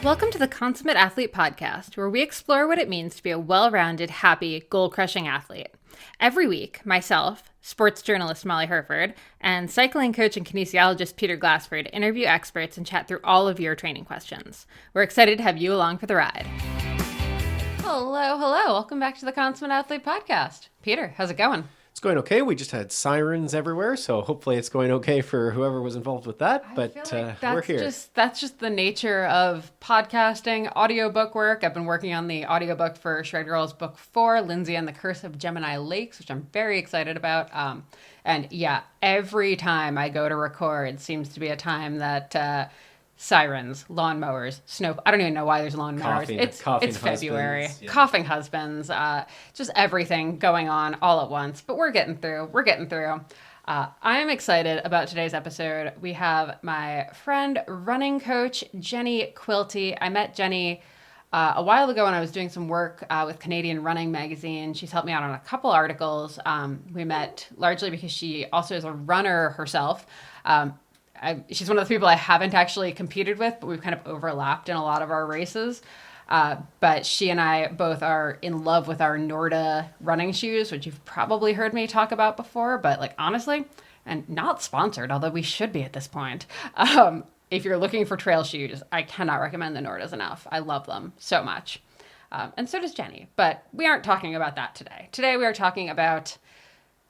Welcome to the Consummate Athlete Podcast, where we explore what it means to be a well-rounded, happy, goal-crushing athlete. Every week, myself, sports journalist Molly Herford, and cycling coach and kinesiologist Peter Glassford interview experts and chat through all of your training questions. We're excited to have you along for the ride. Hello. Welcome back to the Consummate Athlete Podcast. Peter, how's it going? It's going okay. We just had sirens everywhere, so hopefully it's going okay for whoever was involved with that. But we're here. That's just the nature of podcasting, audiobook work. I've been working on the audiobook for Shred Girls Book 4, Lindsay and the Curse of Gemini Lakes, which I'm very excited about. And yeah, every time I go to record seems to be a time that sirens, lawnmowers, snow. I don't even know why there's lawnmowers. It's February. Yeah. Coughing husbands, just everything going on all at once. But we're getting through. I am excited about today's episode. We have my friend, running coach, Jenny Quilty. I met Jenny a while ago when I was doing some work with Canadian Running Magazine. She's helped me out on a couple articles. We met largely because she also is a runner herself. She's one of the people I haven't actually competed with, but we've kind of overlapped in a lot of our races. But she and I both are in love with our Norda running shoes, which you've probably heard me talk about before, but like honestly, and not sponsored, although we should be at this point. If you're looking for trail shoes, I cannot recommend the Nordas enough. I love them so much. And so does Jenny, but we aren't talking about that today. Today we are talking about,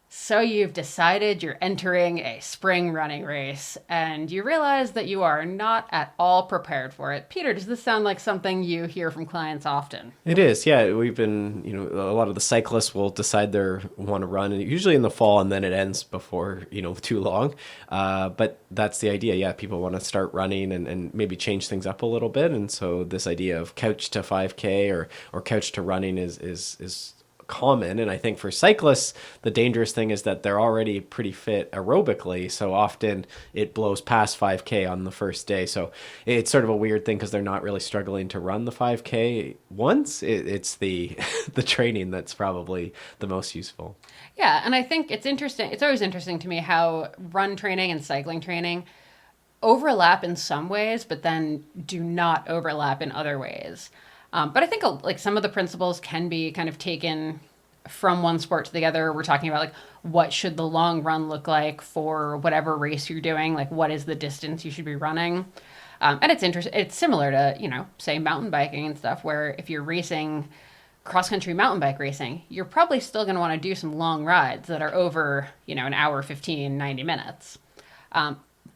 so you've decided you're entering a spring running race and you realize that you are not at all prepared for it. Peter, does this sound like something you hear from clients often? It is, yeah. We've been, a lot of the cyclists will decide they want to run, usually in the fall, and then it ends before, too long. But that's the idea. Yeah, people want to start running and maybe change things up a little bit. And so this idea of couch to 5K or couch to running is common. And I think for cyclists, the dangerous thing is that they're already pretty fit aerobically. So often it blows past 5K on the first day. So it's sort of a weird thing because they're not really struggling to run the 5K once. It's the the training that's probably the most useful. Yeah. And I think it's interesting. It's always interesting to me how run training and cycling training overlap in some ways, but then do not overlap in other ways. But I think like some of the principles can be kind of taken from one sport to the other. We're talking about like what should the long run look like for whatever race you're doing, like what is the distance you should be running. And it's interesting. It's similar to, say mountain biking and stuff, where if you're racing cross-country mountain bike racing, you're probably still going to want to do some long rides that are over, an hour, 15, 90 minutes.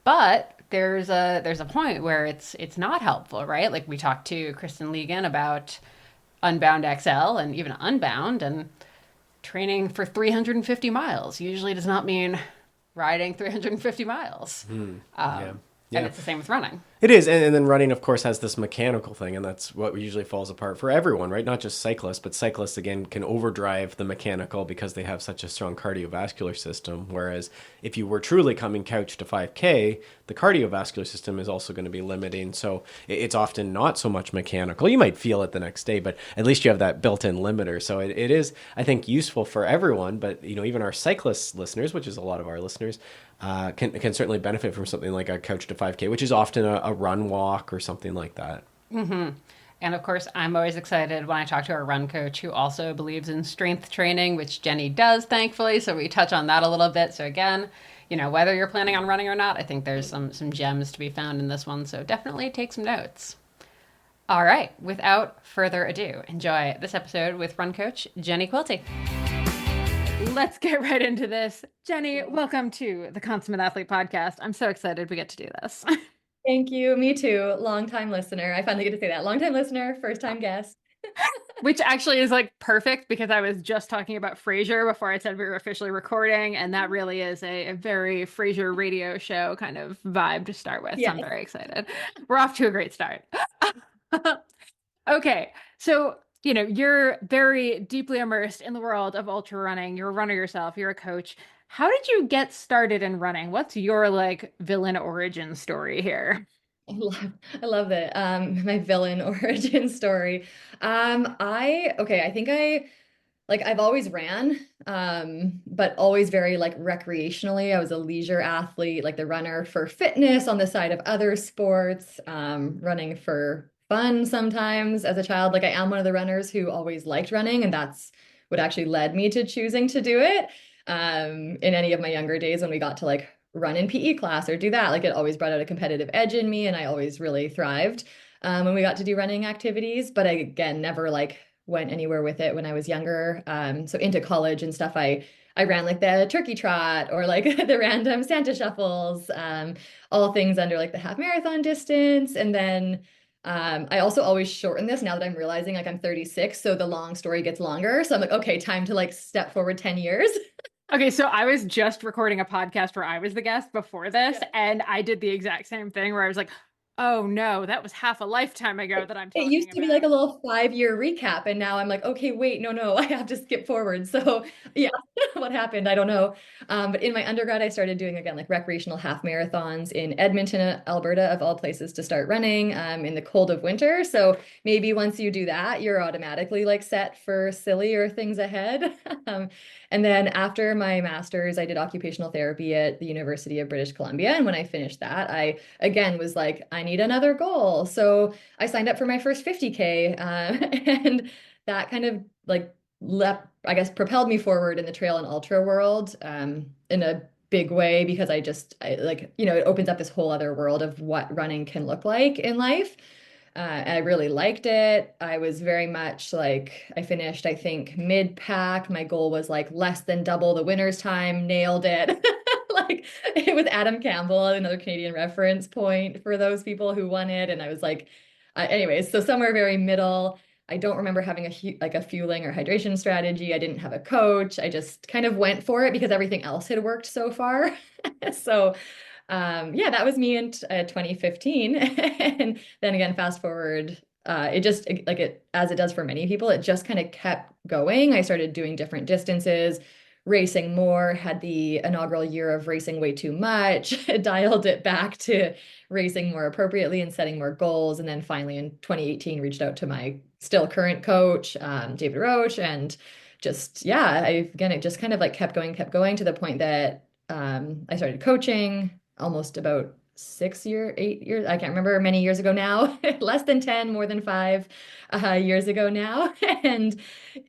But there's a point where it's not helpful, right? Like we talked to Kristen Legan about Unbound XL and even Unbound, and training for 350 miles usually does not mean riding 350 miles. Yeah. And it's the same with running. It is. And then running, of course, has this mechanical thing, and that's what usually falls apart for everyone, right? Not just cyclists, but cyclists, again, can overdrive the mechanical because they have such a strong cardiovascular system. Whereas if you were truly coming couch to 5K, the cardiovascular system is also going to be limiting. So it's often not so much mechanical. You might feel it the next day, but at least you have that built-in limiter. So it is, I think, useful for everyone. But, even our cyclist listeners, which is a lot of our listeners, can certainly benefit from something like a couch to 5K, which is often a run walk or something like that. Mm-hmm. And of course, I'm always excited when I talk to our run coach who also believes in strength training, which Jenny does, thankfully. So we touch on that a little bit. So again, whether you're planning on running or not, I think there's some gems to be found in this one. So definitely take some notes. All right. Without further ado, enjoy this episode with run coach Jenny Quilty. Let's get right into this. Jenny, welcome to the Consummate Athlete Podcast. I'm so excited we get to do this. Thank you. Me too. Long-time listener. I finally get to say that. Long-time listener, first-time guest. Which actually is like perfect because I was just talking about Frasier before I said we were officially recording. And that really is a very Frasier radio show kind of vibe to start with. Yes. So I'm very excited. We're off to a great start. Okay. So, you're very deeply immersed in the world of ultra running. You're a runner yourself. You're a coach. How did you get started in running? What's your villain origin story here? I love that. My villain origin story. I think I've always ran, but always very recreationally. I was a leisure athlete, like the runner for fitness on the side of other sports, running for fun sometimes as a child. Like I am one of the runners who always liked running, and that's what actually led me to choosing to do it. In any of my younger days when we got to like run in PE class or do that, like it always brought out a competitive edge in me, and I always really thrived when we got to do running activities. But I again never like went anywhere with it when I was younger. So into college and stuff, I ran like the turkey trot or like the random Santa shuffles, all things under like the half marathon distance. And then I also always shorten this now that I'm realizing like I'm 36. So the long story gets longer. So I'm like, okay, time to like step forward 10 years. Okay, so I was just recording a podcast where I was the guest before this, Yeah. and I did the exact same thing where I was like, oh no, that was half a lifetime ago that I'm It talking used to be like about. a little 5 year recap, and now I'm like, okay, wait, no, I have to skip forward. So yeah, what happened? I don't know. But in my undergrad, I started doing again like recreational half marathons in Edmonton, Alberta, of all places to start running in the cold of winter. So maybe once you do that, you're automatically like set for sillier things ahead. Um, and then after my master's, I did occupational therapy at the University of British Columbia. And when I finished that, I again was like, I need another goal. So I signed up for my first 50K, and that kind of like I guess, propelled me forward in the trail and ultra world in a big way because I like, it opens up this whole other world of what running can look like in life. And I really liked it. I was very much like, I finished, I think, mid-pack. My goal was like less than double the winner's time, nailed it. Like it was Adam Campbell, another Canadian reference point for those people who won it. And I was like, anyways, so somewhere very middle. I don't remember having like a fueling or hydration strategy. I didn't have a coach. I just kind of went for it because everything else had worked so far. So yeah, that was me in 2015. And then again, fast forward, it just like it as it does for many people, it just kind of kept going. I started doing different distances, racing more, had the inaugural year of racing way too much, dialed it back to racing more appropriately and setting more goals. And then finally in 2018, reached out to my still current coach, David Roche, and just, yeah, again, it just kind of like kept going to the point that I started coaching almost about 8 years. I can't remember many years ago now, less than 10, more than 5 years ago now. And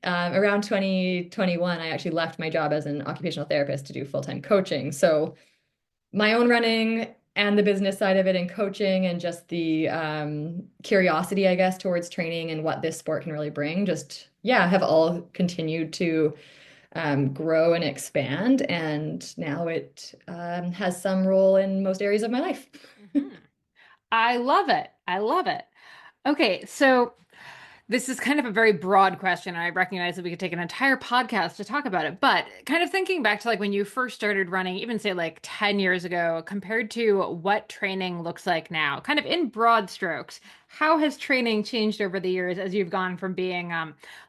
around 2021, I actually left my job as an occupational therapist to do full-time coaching. So my own running and the business side of it and coaching and just the curiosity, I guess, towards training and what this sport can really bring, just, yeah, have all continued to grow and expand. And now it has some role in most areas of my life. Mhm. I love it. I love it. Okay, so this is kind of a very broad question, and I recognize that we could take an entire podcast to talk about it. But kind of thinking back to like when you first started running, even say like 10 years ago, compared to what training looks like now, kind of in broad strokes, how has training changed over the years as you've gone from being,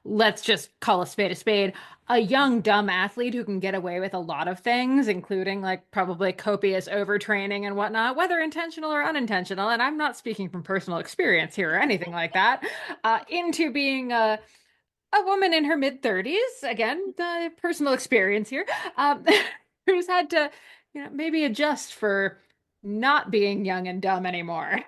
let's just call a spade, a young, dumb athlete who can get away with a lot of things, including like probably copious overtraining and whatnot, whether intentional or unintentional. And I'm not speaking from personal experience here or anything like that, into being a woman in her mid 30s, again, the personal experience here, um, who's had to, maybe adjust for not being young and dumb anymore.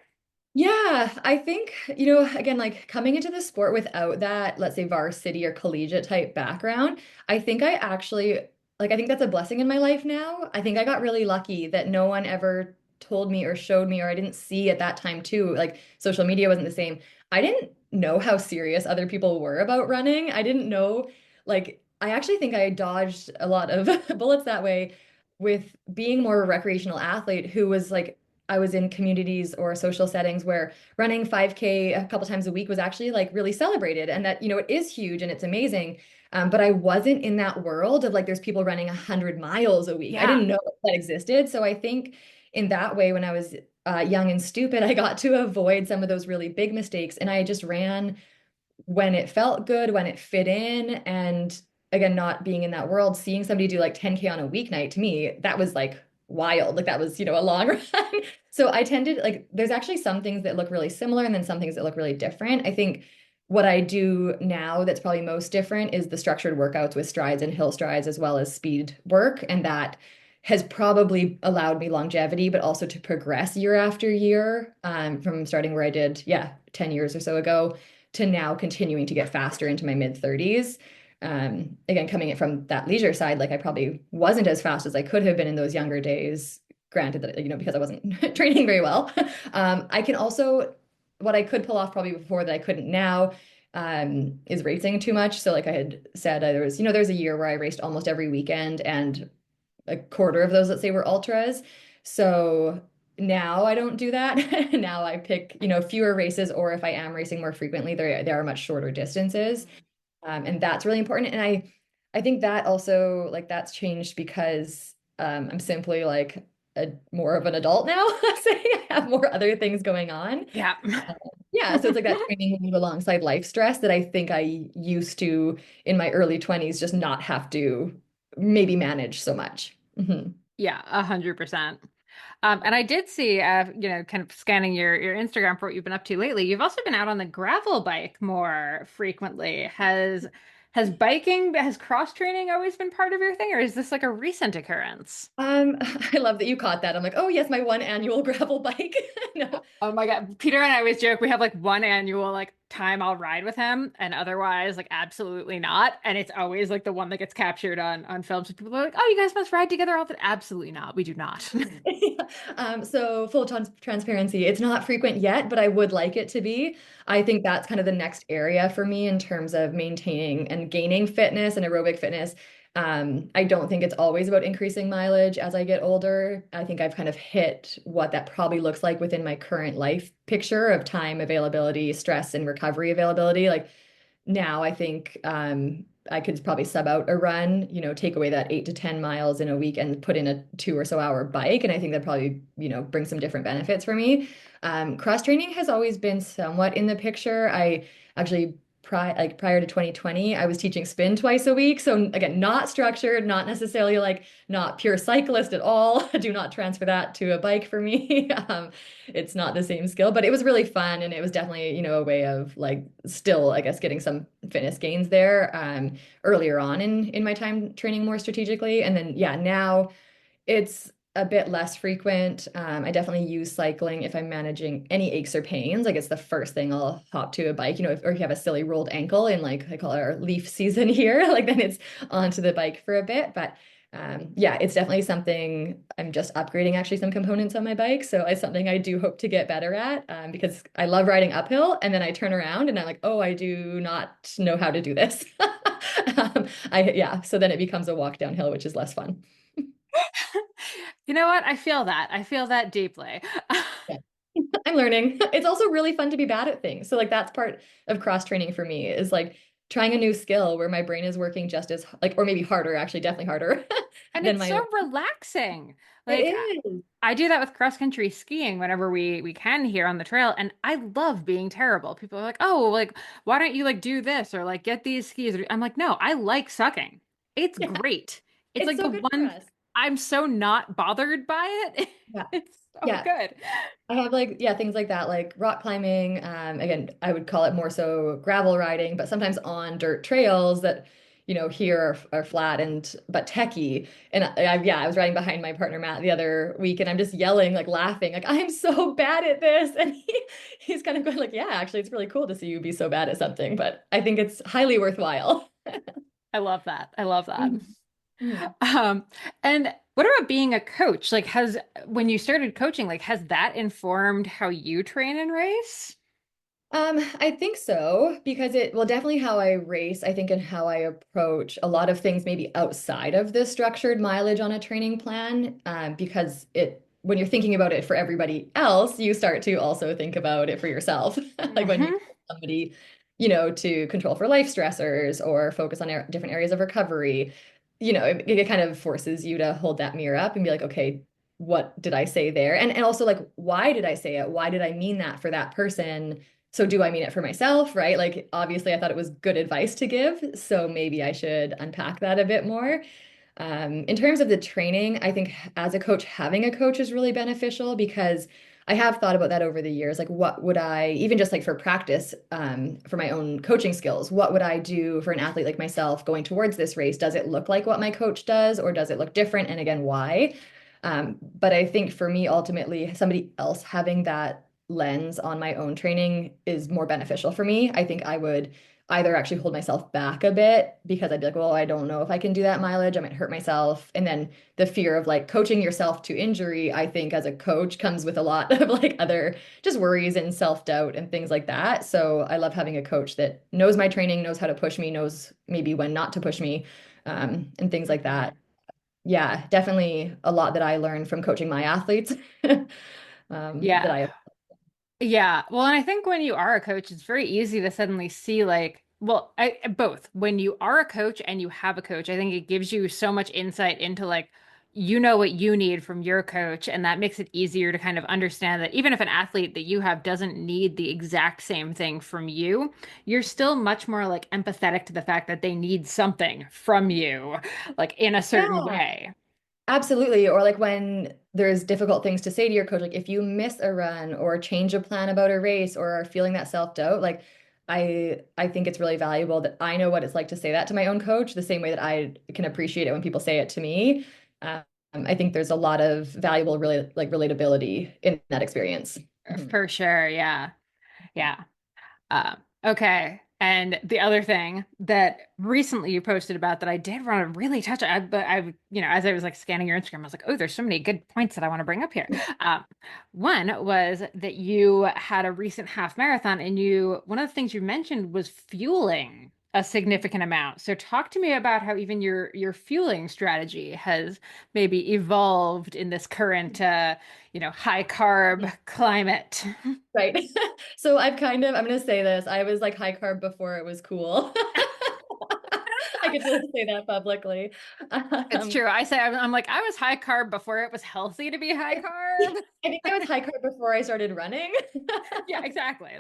Yeah, I think, again, like coming into the sport without that, let's say varsity or collegiate type background, I think I actually, like, I think that's a blessing in my life now. I think I got really lucky that no one ever told me or showed me, or I didn't see at that time too, like social media wasn't the same. I didn't know how serious other people were about running. I didn't know, like, I actually think I dodged a lot of bullets that way with being more a recreational athlete who was like, I was in communities or social settings where running 5K a couple times a week was actually like really celebrated, and that, it is huge and it's amazing. But I wasn't in that world of like there's people running 100 miles a week. I Yeah. didn't know that existed. So I think in that way, when I was young and stupid, I got to avoid some of those really big mistakes. And I just ran when it felt good, when it fit in. And again, not being in that world, seeing somebody do like 10K on a weeknight to me, that was like wild. Like that was, a long run. So I tended like there's actually some things that look really similar and then some things that look really different. I think what I do now that's probably most different is the structured workouts with strides and hill strides as well as speed work. And that has probably allowed me longevity, but also to progress year after year, from starting where I did, yeah, 10 years or so ago to now continuing to get faster into my mid 30s. Again, coming in from that leisure side, like I probably wasn't as fast as I could have been in those younger days. Granted that, because I wasn't training very well. I can also, what I could pull off probably before that I couldn't now, is racing too much. So like I had said, there's a year where I raced almost every weekend, and a quarter of those, let's say, were ultras. So now I don't do that. Now I pick, fewer races, or if I am racing more frequently, there are much shorter distances. And that's really important. And I think that also, like, that's changed because I'm simply like more of an adult now. Say I have more other things going on. Yeah. Yeah, so it's like that training move alongside life stress that I think I used to in my early 20s just not have to maybe manage so much. Yeah, 100%. And I did see, kind of scanning your Instagram for what you've been up to lately. You've also been out on the gravel bike more frequently. Has cross training always been part of your thing, or is this like a recent occurrence? I love that you caught that. I'm like, oh yes, my one annual gravel bike. No. Oh my God. Peter and I always joke we have like one annual like time I'll ride with him, and otherwise like absolutely not. And it's always like the one that gets captured on film. So people are like, "Oh, you guys must ride together all the." Absolutely not. We do not. Yeah. So full transparency, it's not frequent yet, but I would like it to be. I think that's kind of the next area for me in terms of maintaining and gaining fitness and aerobic fitness. I don't think it's always about increasing mileage as I get older. I think I've kind of hit what that probably looks like within my current life picture of time availability, stress, and recovery availability. Like now I think I could probably sub out a run, take away that 8 to 10 miles in a week and put in a 2 or so hour bike. And I think that probably, bring some different benefits for me. Cross training has always been somewhat in the picture. I actually prior to 2020, I was teaching spin twice a week. So again, not structured, not necessarily like not pure cyclist at all. Do not transfer that to a bike for me. It's not the same skill, but it was really fun. And it was definitely, a way of like still, I guess, getting some fitness gains there earlier on in my time training more strategically. And then, yeah, now it's a bit less frequent. I definitely use cycling if I'm managing any aches or pains. Like it's the first thing I'll hop to a bike, or if you have a silly rolled ankle in like I call it our leaf season here, like then it's onto the bike for a bit. But yeah, it's definitely something I'm just upgrading actually some components on my bike. So it's something I do hope to get better at because I love riding uphill and then I turn around and I'm like, oh, I do not know how to do this. Yeah, so then it becomes a walk downhill, which is less fun. You know what? I feel that. I feel that deeply. Yeah. I'm learning. It's also really fun to be bad at things. So like that's part of cross training for me is like trying a new skill where my brain is working just as like or maybe harder, actually definitely harder And than it's my so relaxing. it Like is. I do that with cross country skiing whenever we can here on the trail, and I love being terrible. People are like, "Oh, like why don't you like do this or like get these skis?" I'm like, "No, I like sucking. It's Yeah. great. It's It's like so the good for one us. I'm so not bothered by it. Yeah. It's so Yeah. good." I have like, yeah, things like that, like rock climbing. Again, I would call it more so gravel riding, but sometimes on dirt trails that, here are flat and but techie. And yeah, I was riding behind my partner Matt the other week, and I'm just yelling, like laughing, like I'm so bad at this. And he's kind of going like, yeah, actually, it's really cool to see you be so bad at something, but I think it's highly worthwhile. I love that. I love that. Mhm. Mhm. Um, and what about being a coach? Like, when you started coaching, like, has that informed how you train and race? I think so because well, definitely how I race, I think, and how I approach a lot of things maybe outside of the structured mileage on a training plan. Because when you're thinking about it for everybody else, you start to also think about it for yourself. Like when you Hmm. somebody, to control for life stressors or focus on different areas of recovery, it kind of forces you to hold that mirror up and be like, okay, what did I say there? And also like, why did I say it? Why did I mean that for that person? So do I mean it for myself, right? Like obviously I thought it was good advice to give, so maybe I should unpack that a bit more. In terms of the training, I think as a coach, having a coach is really beneficial because I have thought about that over the years. Like, what would I, even just like for practice, for my own coaching skills, what would I do for an athlete like myself going towards this race? Does it look like what my coach does, or does it look different? And again, why? But I think for me, ultimately, somebody else having that lens on my own training is more beneficial for me. I think I would either actually hold myself back a bit because I'd be like, well, I don't know if I can do that mileage. I might hurt myself. And then the fear of like coaching yourself to injury, I think as a coach comes with a lot of like other just worries and self-doubt and things like that. So I love having a coach that knows my training, knows how to push me, knows maybe when not to push me, and things like Mhm. that. Yeah, definitely a lot that I learned from coaching my athletes. That Yeah. I Yeah. Well, and I think when you are a coach, it's very easy to suddenly see like, well, both. When you are a coach and you have a coach, I think it gives you so much insight into like, you know what you need from your coach, and that makes it easier to kind of understand that even if an athlete that you have doesn't need the exact same thing from you, you're still much more like empathetic to the fact that they need something from you, like in a certain Yeah. way. Absolutely. Or like when there's difficult things to say to your coach, like if you miss a run or change a plan about a race or are feeling that self-doubt, like I think it's really valuable that I know what it's like to say that to my own coach, the same way that I can appreciate it when people say it to me. Um, I think there's a lot of valuable really like relatability in that experience. Mhm. For sure. Yeah. Yeah. Okay. And the other thing that recently you posted about that I did want to really touch on, but as I was like scanning your Instagram, I was like, oh, there's so many good points that I want to bring up here. Um, One was that you had a recent half marathon, and one of the things you mentioned was fueling a significant amount. So talk to me about how even your fueling strategy has maybe evolved in this current, high carb climate. Right. So I'm going to say this. I was like high carb before it was cool. I could just say that publicly. It's Um, true. I'm like, I was high carb before it was healthy to be high I carb. think I was high carb before I started running. Yeah, exactly.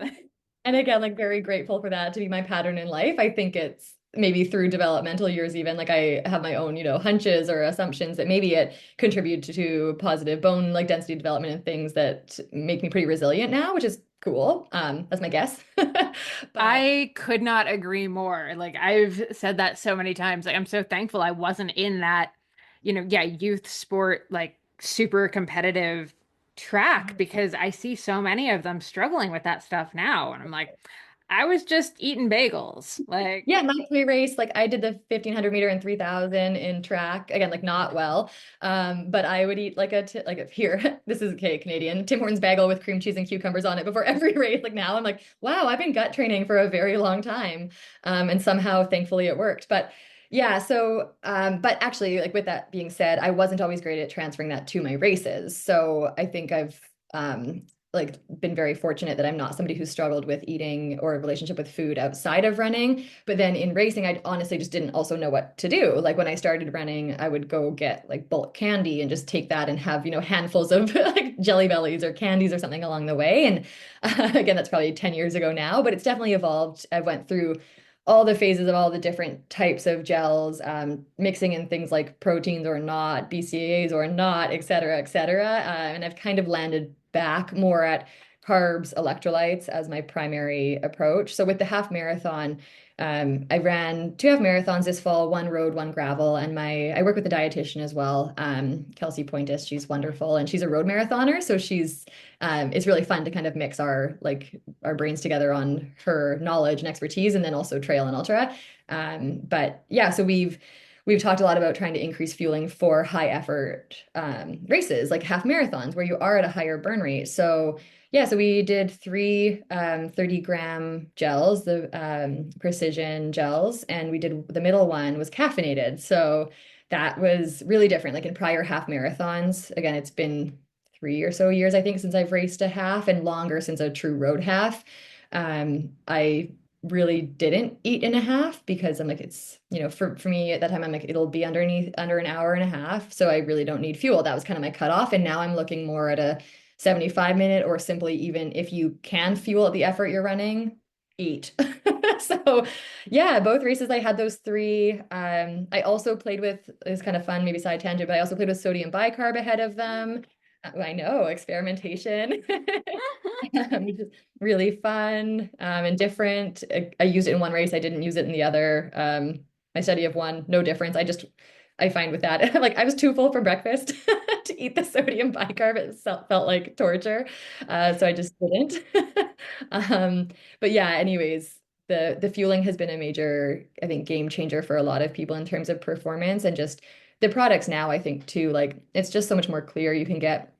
And again, like very grateful for that to be my pattern in life. I think it's maybe through developmental years, even like I have my own, hunches or assumptions that maybe it contributed to positive bone like density development and things that make me pretty resilient now, which is cool. That's my guess. But I could not agree more. Like I've said that so many times. Like I'm so thankful I wasn't in that, yeah, youth sport, like super competitive track because I see so many of them struggling with that stuff now. And I'm like, I was just eating bagels. Like, yeah, my pre-race, like I did the 1500 meter and 3000 in track again, like not well. But I would eat like here, this is okay, Canadian Tim Hortons bagel with cream cheese and cucumbers on it before every race. Like now I'm like, wow, I've been gut training for a very long time. And somehow thankfully it worked. But yeah, so but actually, like with that being said, I wasn't always great at transferring that to my races. So I think I've like been very fortunate that I'm not somebody who struggled with eating or a relationship with food outside of running. But then in racing, I honestly just didn't also know what to do. Like when I started running, I would go get like bulk candy and just take that and have, handfuls of like jelly bellies or candies or something along the way. And again, that's probably 10 years ago now, but it's definitely evolved. I went through all the phases of all the different types of gels, mixing in things like proteins or not, BCAAs or not, et cetera, et cetera. And I've kind of landed back more at carbs, electrolytes as my primary approach. So with the half marathon, I ran two half marathons this fall, one road, one gravel, and I work with a dietitian as well, Kelsey Pointis. She's wonderful, and she's a road marathoner, so it's really fun to kind of mix our brains together on her knowledge and expertise, and then also trail and ultra. But yeah, so we've talked a lot about trying to increase fueling for high effort races like half marathons where you are at a higher burn rate. So yeah, so we did three 30-gram gels, the precision gels, and we did the middle one was caffeinated. So that was really different. Like in prior half marathons, again, it's been 3 or so years, I think, since I've raced a half and longer since a true road half. I really didn't eat in a half because I'm like, it's, for me at that time, I'm like, it'll be under an hour and a half. So I really don't need fuel. That was kind of my cutoff. And now I'm looking more at a 75-minute or simply even if you can fuel at the effort you're running, eat. So yeah, both races I had those three. I also played with, it's kind of fun, maybe side tangent, but I also played with sodium bicarb ahead of them. I know, experimentation. Which is really fun and different. I used it in one race, I didn't use it in the other. My study of one, no difference. I find with that, like I was too full for breakfast to eat the sodium bicarb. It felt like torture. So I just didn't. Um, but yeah, anyways, the fueling has been a major, I think, game changer for a lot of people in terms of performance and just the products now, I think too, like it's just so much more clear. You can get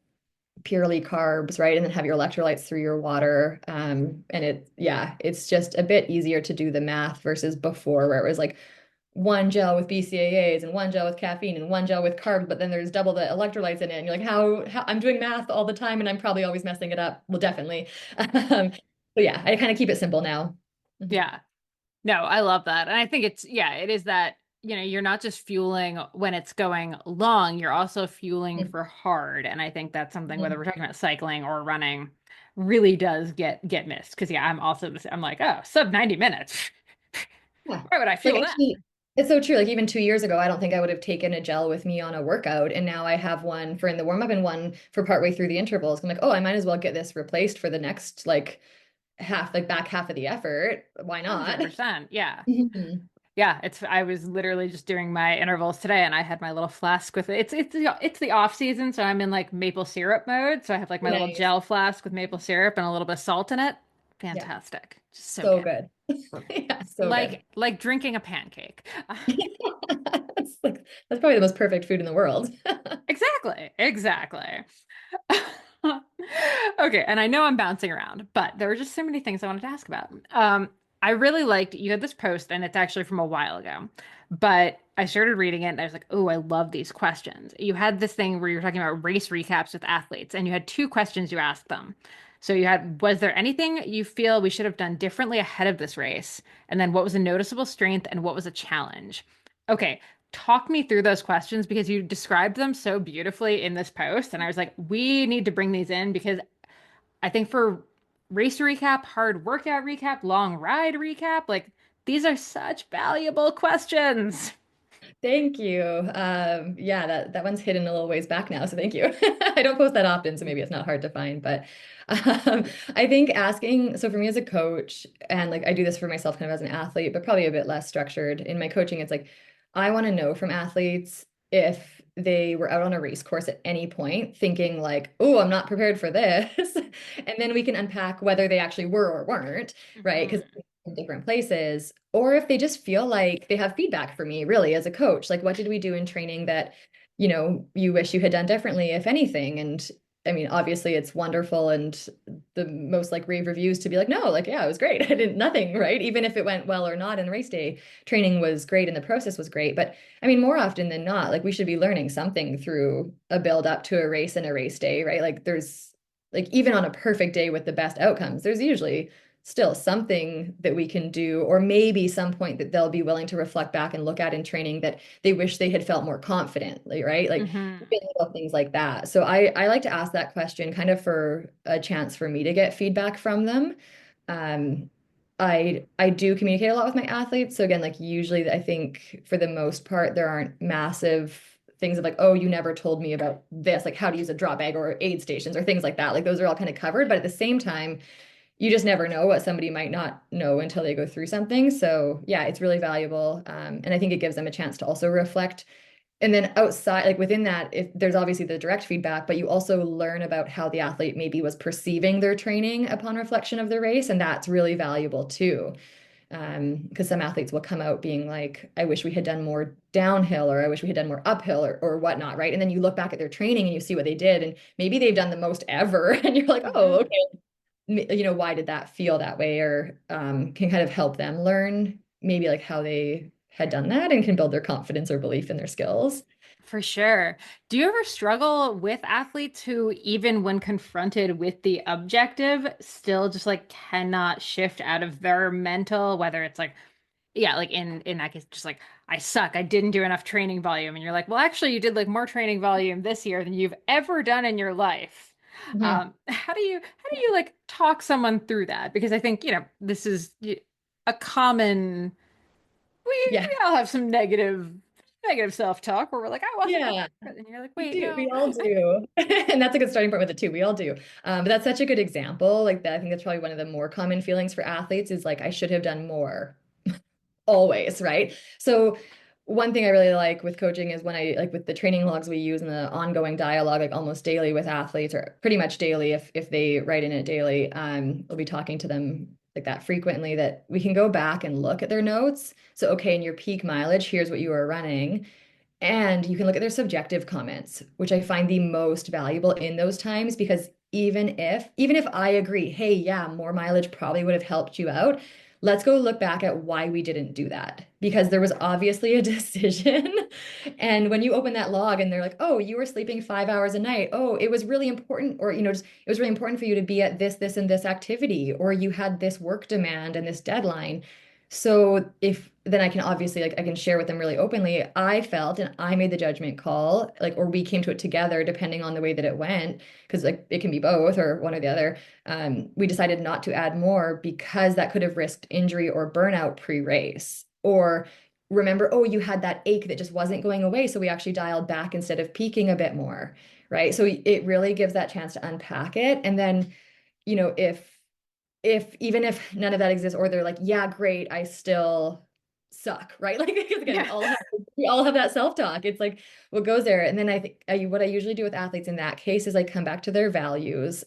purely carbs, right? And then have your electrolytes through your water. And yeah, it's just a bit easier to do the math versus before where it was like one gel with BCAAs and one gel with caffeine and one gel with carbs, but then there's double the electrolytes in it. And you're like, how I'm doing math all the time and I'm probably always messing it up. Well, definitely. So yeah, I kind of keep it simple now. Mhm. Yeah. No, I love that. And I think it's, yeah, it is that, you're not just fueling when it's going long, you're also fueling for hard. And I think that's something, whether Mhm. we're talking about cycling or running, really does get missed. Because yeah, I'm also, I'm like, oh, sub 90 minutes. Yeah. Why would I Like fuel that? actually, it's so true. Like even 2 years ago, I don't think I would have taken a gel with me on a workout. And now I have one for in the warm up and one for partway through the intervals. I'm like, oh, I might as well get this replaced for the next like half, like back half of the effort. Why not? 100%. Yeah. Mhm. Yeah, I was literally just doing my intervals today and I had my little flask with it. It's the off season, so I'm in like maple syrup mode. So I have like my little Nice. gel flask with maple syrup and a little bit of salt in it. Yeah. Fantastic. Just so So good. good. Yeah, so good. Like drinking a pancake. That's probably the most perfect food in the world. Exactly. Exactly. Okay, and I know I'm bouncing around, but there were just so many things I wanted to ask about. I really liked you had this post, and it's actually from a while ago, but I started reading it and I was like, oh, I love these questions. You had this thing where you were talking about race recaps with athletes, and you had two questions you asked them. So you had, was there anything you feel we should have done differently ahead of this race? And then what was a noticeable strength and what was a challenge? Okay, talk me through those questions because you described them so beautifully in this post. And I was like, we need to bring these in because I think for race recap, hard workout recap, long ride recap, like these are such valuable questions. Thank you. Yeah, that one's hidden a little ways back now, so thank you. I don't post that often, so maybe it's not hard to find. But I think asking, so for me as a coach, and like I do this for myself kind of as an athlete, but probably a bit less structured in my coaching, it's like I want to know from athletes if they were out on a race course at any point thinking like, oh, I'm not prepared for this. And then we can unpack whether they actually were or weren't, right? Because Mhm. in different places, or if they just feel like they have feedback for me, really, as a coach. Like, what did we do in training that, you wish you had done differently, if anything? And I mean, obviously, it's wonderful and the most like rave reviews to be like, no, like, yeah, it was great. I didn't nothing, right? Even if it went well or not in race day, training was great and the process was great. But I mean, more often than not, like, we should be learning something through a build up to a race and a race day, right? Like, like, even on a perfect day with the best outcomes, there's usually still something that we can do, or maybe some point that they'll be willing to reflect back and look at in training that they wish they had felt more confidently, right? Like Mhm. little things like that. So I like to ask that question kind of for a chance for me to get feedback from them. Um, I do communicate a lot with my athletes. So again, like usually I think for the most part, there aren't massive things of like, oh, you never told me about this, like how to use a drop bag or aid stations or things like that. Like those are all kind of covered. But at the same time, you just never know what somebody might not know until they go through something. So yeah, it's really valuable. And I think it gives them a chance to also reflect. And then outside, like within that, if there's obviously the direct feedback, but you also learn about how the athlete maybe was perceiving their training upon reflection of the race. And that's really valuable too. Because some athletes will come out being like, I wish we had done more downhill, or I wish we had done more uphill, or whatnot, right? And then you look back at their training and you see what they did, and maybe they've done the most ever, and you're like, oh, Mhm. okay, why did that feel that way? Or can kind of help them learn maybe like how they had done that and can build their confidence or belief in their skills. For sure. Do you ever struggle with athletes who, even when confronted with the objective, still just like cannot shift out of their mental, whether it's like, yeah, like in that case, just like I suck, I didn't do enough training volume, and you're like, well, actually, you did like more training volume this year than you've ever done in your life. Mhm. How do you like talk someone through that? Because I think, this is a common. We Yeah. we all have some negative. negative self-talk where we're like, I wasn't Yeah. good. And you're like, We wait, do. no. We all do. And that's a good starting point with it too. We all do. But that's such a good example. Like that, I think that's probably one of the more common feelings for athletes is like, I should have done more always, right? So one thing I really like with coaching is when I like with the training logs we use and the ongoing dialogue, like almost daily with athletes or pretty much daily if they write in it daily, we'll be talking to them like that frequently that we can go back and look at their notes. So, okay, in your peak mileage, here's what you were running. And you can look at their subjective comments, which I find the most valuable in those times because even if I agree, hey, yeah, more mileage probably would have helped you out, let's go look back at why we didn't do that because there was obviously a decision. And when you open that log and they're like, "Oh, you were sleeping 5 hours a night. Oh, it was really important or just it was really important for you to be at this and this activity or you had this work demand and this deadline." So if then I can obviously like I can share with them really openly. I felt and I made the judgment call, like, or we came to it together depending on the way that it went, because like it can be both or one or the other. We decided not to add more because that could have risked injury or burnout pre-race. Or remember, oh, you had that ache that just wasn't going away. So we actually dialed back instead of peaking a bit more. Right. So it really gives that chance to unpack it. And then, if even if none of that exists or they're like yeah great I still suck right like because again Yeah. we all have that self-talk it's like what goes there and then I think what I usually do with athletes in that case is I come back to their values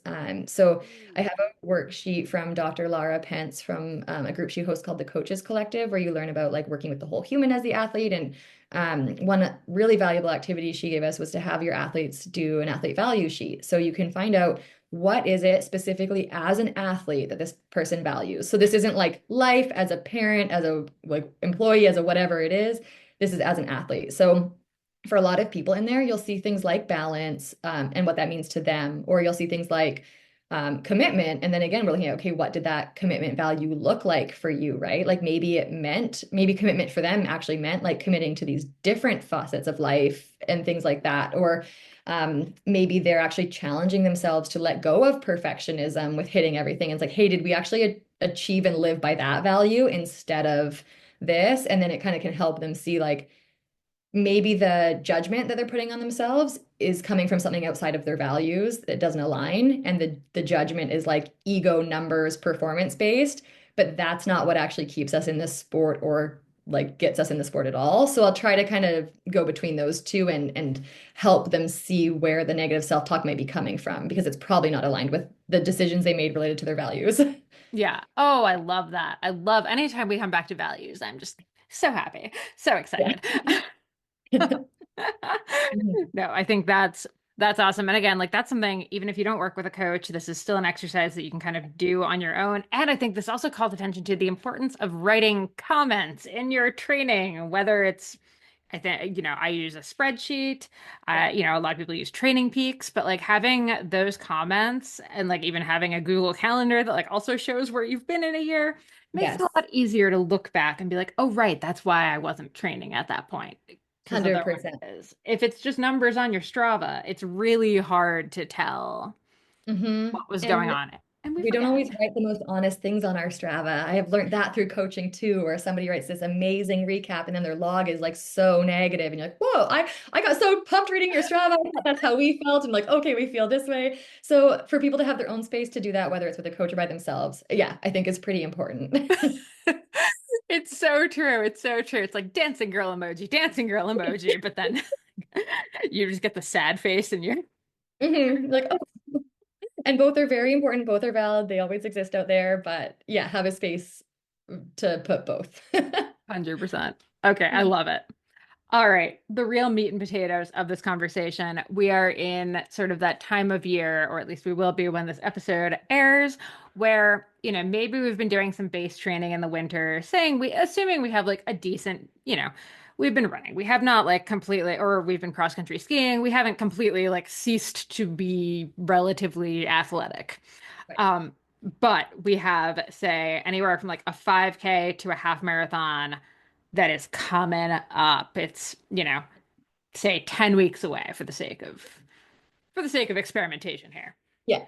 so I have a worksheet from Dr. Lara Pence from a group she hosts called the Coaches Collective where you learn about like working with the whole human as the athlete and one really valuable activity she gave us was to have your athletes do an athlete value sheet so you can find out what is it specifically as an athlete that this person values? So this isn't like life as a parent, as a like employee, as a whatever it is. This is as an athlete. So for a lot of people in there, you'll see things like balance and what that means to them, or you'll see things like commitment. And then again, we're looking at, okay, what did that commitment value look like for you, right? Like maybe commitment for them actually meant like committing to these different facets of life and things like that. Or maybe they're actually challenging themselves to let go of perfectionism with hitting everything. It's like, hey, did we actually achieve and live by that value instead of this? And then it kind of can help them see like maybe the judgment that they're putting on themselves is coming from something outside of their values that doesn't align. And the judgment is like ego numbers, performance based, but that's not what actually keeps us in the sport or like gets us in the sport at all. So I'll try to kind of go between those two and help them see where the negative self-talk might be coming from because it's probably not aligned with the decisions they made related to their values. Yeah. Oh, I love that. I love anytime we come back to values. I'm just so happy, so Yeah. excited. Mhm. No, I think that's awesome. And again, like that's something, even if you don't work with a coach, this is still an exercise that you can kind of do on your own. And I think this also calls attention to the importance of writing comments in your training, whether it's I think, I use a spreadsheet. Yeah. A lot of people use Training Peaks, but like having those comments and like even having a Google Calendar that like also shows where you've been in a year makes it a Yes. lot easier to look back and be like, oh, right, that's why I wasn't training at that point. Because otherwise, 100%. if it's just numbers on your Strava, it's really hard to tell Hmm. what was going And on. And we we don't forget. always write the most honest things on our Strava. I have learned that through coaching too, where somebody writes this amazing recap and then their log is like so negative, and you're like, "Whoa, I got so pumped reading your Strava. I thought that's how we felt." And like, okay, we feel this way. So for people to have their own space to do that, whether it's with a coach or by themselves, yeah, I think is pretty important. It's so true. It's so true. It's like dancing girl emoji, but then you just get the sad face and you're Like, oh, and both are very important. Both are valid. They always exist out there, but yeah, have a space to put both. 100%. Okay, I love it. All right, the real meat and potatoes of this conversation. We are in sort of that time of year, or at least we will be when this episode airs, where, maybe we've been doing some base training in the winter, assuming we have like a decent, we've been running. We have not like completely, or we've been cross country skiing. We haven't completely like ceased to be relatively athletic. Right. Um, but we have, say, anywhere from like a 5K to a half marathon that is coming up. It's, say 10 weeks away for the sake of experimentation here. Yeah.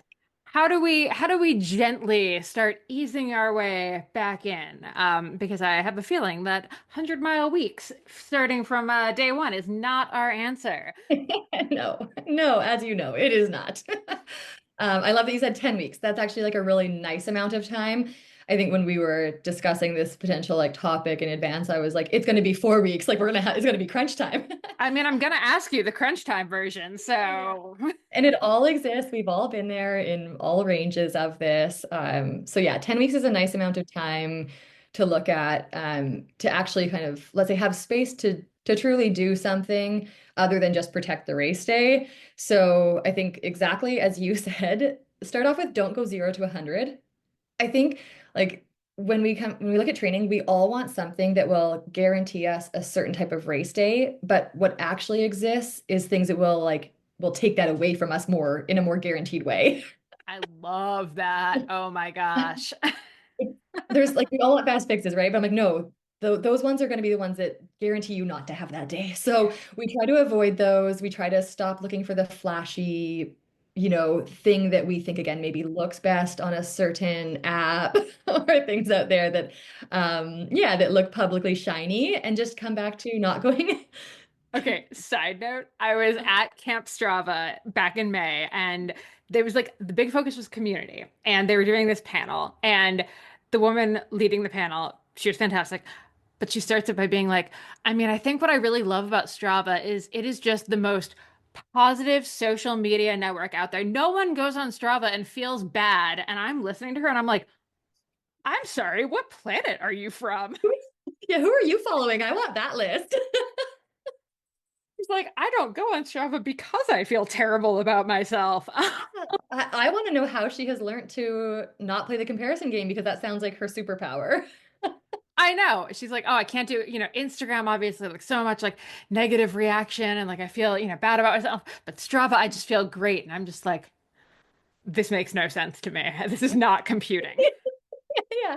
how do we gently start easing our way back in? Because I have a feeling that 100-mile weeks starting from day one is not our answer. No, no, as you know, it is not. I love that you said 10 weeks. That's actually like a really nice amount of time. I think when we were discussing this potential like topic in advance, I was like, it's going to be 4 weeks. Like it's going to be crunch time. I mean, I'm gonna ask you the crunch time version, Yeah. so And it all exists. We've all been there in all ranges of this. So yeah, 10 weeks is a nice amount of time to look at, to actually kind of, let's say, have space to truly do something other than just protect the race day. So I think exactly as you said, start off with don't go 0 to 100. I think like when we look at training, we all want something that will guarantee us a certain type of race day, but what actually exists is things that will take that away from us more in a more guaranteed way. I love that. Oh my gosh. There's like we all want fast fixes, right? But I'm like, no, those ones are going to be the ones that guarantee you not to have that day. So we try to avoid those. We try to stop looking for the flashy, thing that we think again maybe looks best on a certain app or things out there that, yeah, that look publicly shiny, and just come back to not going. Okay, side note, I was at Camp Strava back in May, and there was like the big focus was community, and they were doing this panel, and the woman leading the panel, she was fantastic, but she starts it by being like, I mean, I think what I really love about Strava is it is just the most positive social media network out there. No one goes on Strava and feels bad, and I'm listening to her and I'm like, I'm sorry, what planet are you from? Yeah, who are you following? I want that list. She's like, I don't go on Strava because I feel terrible about myself. I want to know how she has learned to not play the comparison game, because that sounds like her superpower. I know. She's like, oh, I can't do, Instagram, obviously, like so much like negative reaction and like I feel, bad about myself. But Strava, I just feel great. And I'm just like, this makes no sense to me. This is not computing. Yeah,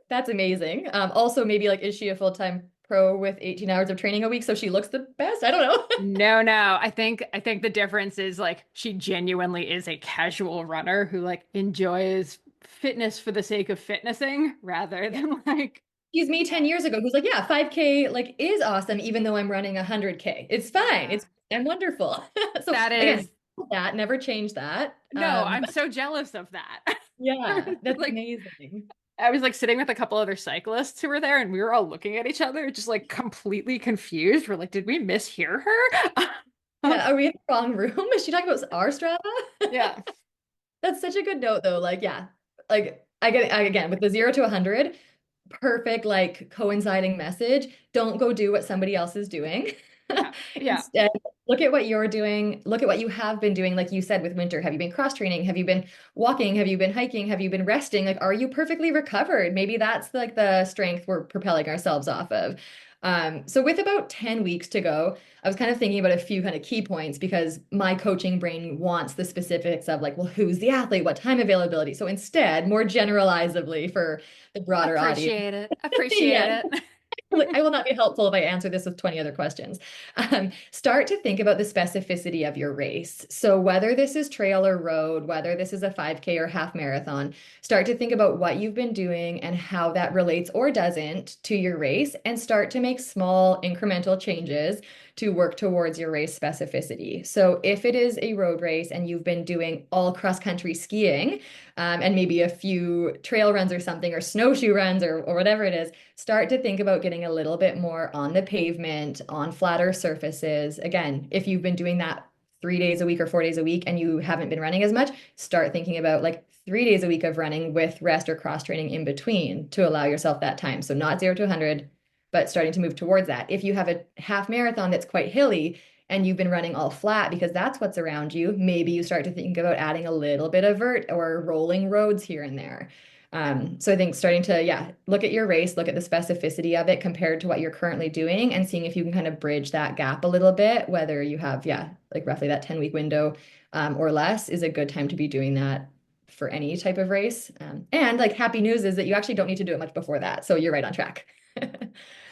that's amazing. Also, maybe like, is she a full-time pro with 18 hours of training a week, so she looks the best? I don't know. No, no. I think the difference is like she genuinely is a casual runner who like enjoys fitness for the sake of fitnessing rather Yeah. than like She's me 10 years ago, who's like, yeah, 5K like is awesome, even though I'm running 100K. It's fine. yeah. I'm wonderful. So That again, is that never change that. no, I'm so jealous of that. Yeah, that's Like amazing. I was like sitting with a couple other cyclists who were there and we were all looking at each other, just like completely confused. We're like, did we mishear her? Yeah, are we in the wrong room? Is she talking about our Strava? Yeah. That's such a good note, though. Like, yeah, like again with the 0 to 100, perfect, like coinciding message. Don't go do what somebody else is doing. Yeah. Yeah. Instead, look at what you're doing. Look at what you have been doing. Like you said, with winter, have you been cross training? Have you been walking? Have you been hiking? Have you been resting? Like, are you perfectly recovered? Maybe that's like the strength we're propelling ourselves off of. So with about 10 weeks to go, I was kind of thinking about a few kind of key points, because my coaching brain wants the specifics of like, well, who's the athlete, what time availability. So instead, more generalizably for the broader audience. Appreciate it. Appreciate Yeah, it. I will not be helpful if I answer this with 20 other questions. Start to think about the specificity of your race. So whether this is trail or road, whether this is a 5K or half marathon, start to think about what you've been doing and how that relates or doesn't to your race, and start to make small incremental changes to work towards your race specificity. So if it is a road race and you've been doing all cross country skiing, and maybe a few trail runs or something, or snowshoe runs, or whatever it is, start to think about getting a little bit more on the pavement, on flatter surfaces. Again, if you've been doing that 3 days a week or 4 days a week and you haven't been running as much, start thinking about like 3 days a week of running with rest or cross training in between to allow yourself that time. So not 0 to 100, but starting to move towards that. If you have a half marathon that's quite hilly and you've been running all flat because that's what's around you, maybe you start to think about adding a little bit of vert or rolling roads here and there. So I think starting to, yeah, look at your race, look at the specificity of it compared to what you're currently doing, and seeing if you can kind of bridge that gap a little bit, whether you have, yeah, like roughly that 10-week window, or less is a good time to be doing that for any type of race. And like happy news is that you actually don't need to do it much before that. So you're right on track.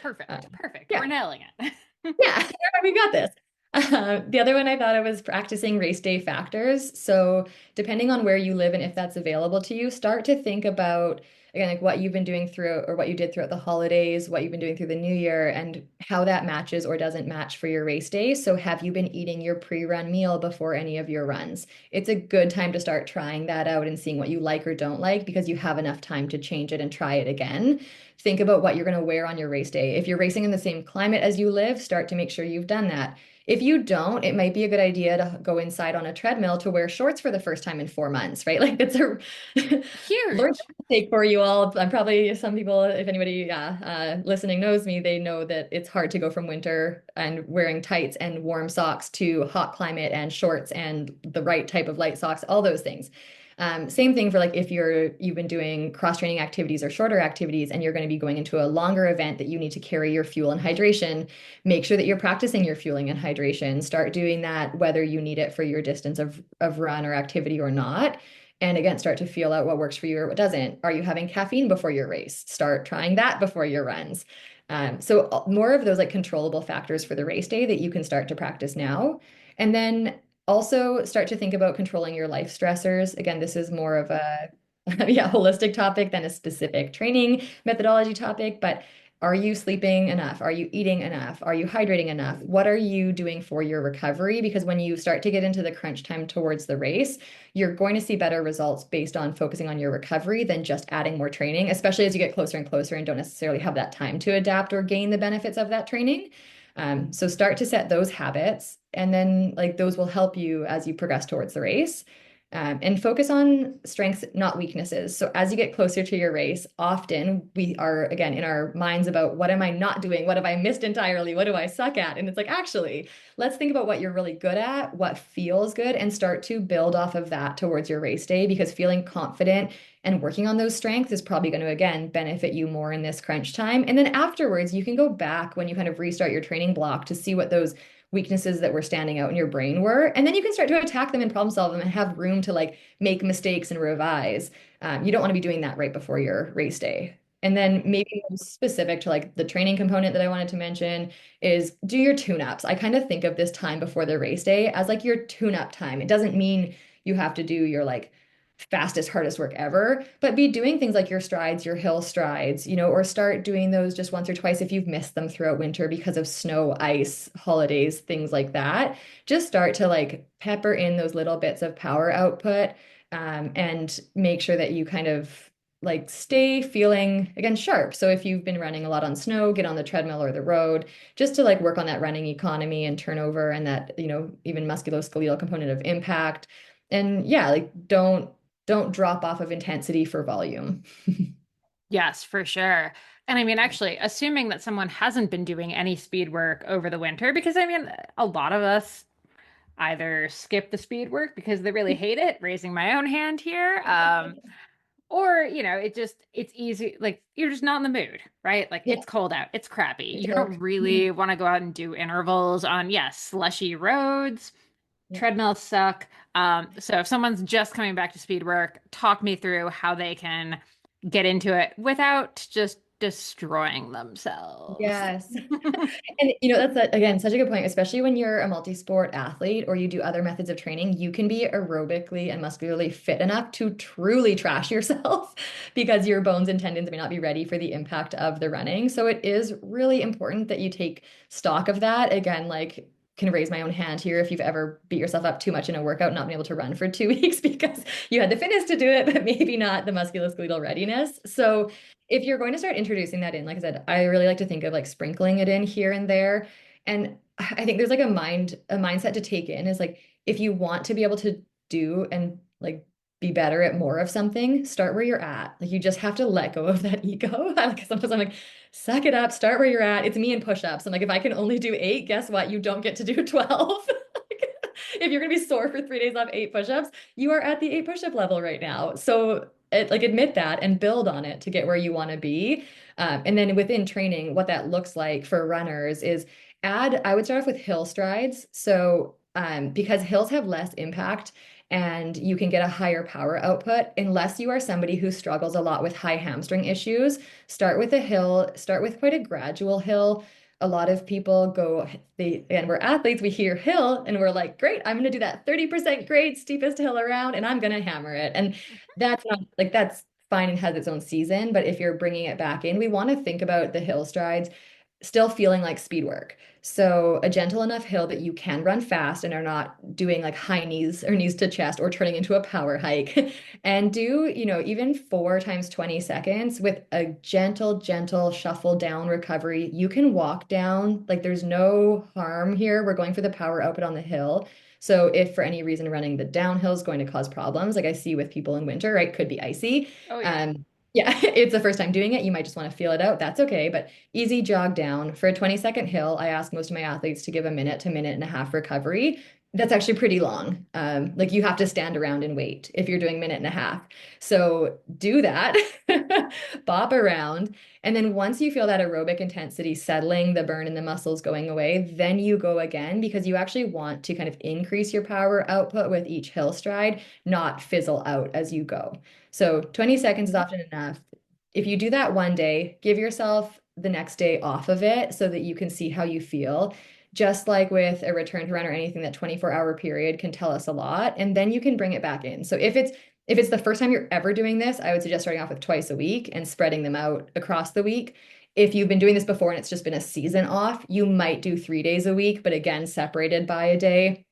Perfect. Perfect. Yeah, We're nailing it. yeah, we got this. The other one I thought of was practicing race day factors. So, depending on where you live and if that's available to you, start to think about, again, like what you've been doing through or what you did throughout the holidays, what you've been doing through the new year, and how that matches or doesn't match for your race day. So, have you been eating your pre-run meal before any of your runs? It's a good time to start trying that out and seeing what you like or don't like because you have enough time to change it and try it again. Think about what you're going to wear on your race day. If you're racing in the same climate as you live, start to make sure you've done that. If you don't, it might be a good idea to go inside on a treadmill to wear shorts for the first time in 4 months, right? Like it's a learn Huge. take for you all. I'm probably some people, if anybody listening knows me, they know that it's hard to go from winter and wearing tights and warm socks to hot climate and shorts and the right type of light socks, all those things. Same thing for like if you've been doing cross training activities or shorter activities and you're going to be going into a longer event that you need to carry your fuel and hydration, make sure that you're practicing your fueling and hydration. Start doing that whether you need it for your distance of run or activity or not. And again, start to feel out what works for you or what doesn't. Are you having caffeine before your race? Start trying that before your runs. So more of those like controllable factors for the race day that you can start to practice now. And then also start to think about controlling your life stressors. Again, this is more of a yeah, holistic topic than a specific training methodology topic, but are you sleeping enough? Are you eating enough? Are you hydrating enough? What are you doing for your recovery? Because when you start to get into the crunch time towards the race, you're going to see better results based on focusing on your recovery than just adding more training, especially as you get closer and closer and don't necessarily have that time to adapt or gain the benefits of that training. So start to set those habits, and then like those will help you as you progress towards the race. And focus on strengths, not weaknesses. So as you get closer to your race, often we are, again, in our minds about what am I not doing? What have I missed entirely? What do I suck at? And it's like, actually, let's think about what you're really good at, what feels good, and start to build off of that towards your race day because feeling confident and working on those strengths is probably going to, again, benefit you more in this crunch time. And then afterwards, you can go back when you kind of restart your training block to see what those weaknesses that were standing out in your brain were. And then you can start to attack them and problem solve them and have room to like make mistakes and revise. You don't want to be doing that right before your race day. And then maybe more specific to like the training component that I wanted to mention is do your tune-ups. I kind of think of this time before the race day as like your tune-up time. It doesn't mean you have to do your like fastest, hardest work ever, but be doing things like your strides, your hill strides, or start doing those just once or twice if you've missed them throughout winter because of snow, ice, holidays, things like that. Just start to like pepper in those little bits of power output, and make sure that you kind of like stay feeling again sharp. So if you've been running a lot on snow, get on the treadmill or the road just to like work on that running economy and turnover and that, even musculoskeletal component of impact. And yeah, like don't drop off of intensity for volume. Yes, for sure. And I mean, actually, assuming that someone hasn't been doing any speed work over the winter, because I mean, a lot of us either skip the speed work because they really hate it, raising my own hand here, or, it's easy, like you're just not in the mood, right? Like Yeah, it's cold out, it's crappy. it's You dark. don't really want to go out and do intervals on, yes, slushy roads. Yeah. Treadmills suck. So if someone's just coming back to speed work, talk me through how they can get into it without just destroying themselves. Yes. And that's again such a good point, especially when you're a multi-sport athlete or you do other methods of training, you can be aerobically and muscularly fit enough to truly trash yourself because your bones and tendons may not be ready for the impact of the running. So it is really important that you take stock of that. Again, like can raise my own hand here if you've ever beat yourself up too much in a workout, not been able to run for 2 weeks because you had the fitness to do it, but maybe not the musculoskeletal readiness. So if you're going to start introducing that in, like I said, I really like to think of like sprinkling it in here and there. And I think there's like a mindset to take in is like if you want to be able to do and like be better at more of something, start where you're at. Like you just have to let go of that ego. Like sometimes I'm like, suck it up, start where you're at. It's me in push-ups. I'm like, if I can only do 8, guess what? You don't get to do 12. If you're gonna be sore for 3 days off 8 push-ups, you are at the 8 push-up level right now. So like admit that and build on it to get where you want to be. And then within training, what that looks like for runners is I would start off with hill strides. So because hills have less impact and you can get a higher power output, unless you are somebody who struggles a lot with high hamstring issues, start with a hill, start with quite a gradual hill. A lot of people go, and we're athletes, we hear hill and we're like, great, I'm going to do that 30% grade, steepest hill around, and I'm going to hammer it. And that's not like that's fine and has its own season. But if you're bringing it back in, we want to think about the hill strides still feeling like speed work. So a gentle enough hill that you can run fast and are not doing like high knees or knees to chest or turning into a power hike. And do, even 4 times 20 seconds with a gentle shuffle down recovery. You can walk down, like there's no harm here. We're going for the power output on the hill. So if for any reason running the downhill is going to cause problems, like I see with people in winter, right? Could be icy. Oh yeah. Yeah, it's the first time doing it. You might just want to feel it out. That's okay. But easy jog down. For a 20-second hill, I ask most of my athletes to give a minute to minute and a half recovery. That's actually pretty long. Like you have to stand around and wait if you're doing minute and a half. So do that, bop around. And then once you feel that aerobic intensity settling, the burn in the muscles going away, then you go again because you actually want to kind of increase your power output with each hill stride, not fizzle out as you go. So 20 seconds is often enough. If you do that one day, give yourself the next day off of it so that you can see how you feel. Just like with a return to run or anything, that 24-hour period can tell us a lot, and then you can bring it back in. So if it's the first time you're ever doing this, I would suggest starting off with twice a week and spreading them out across the week. If you've been doing this before and it's just been a season off, you might do 3 days a week, but again, separated by a day.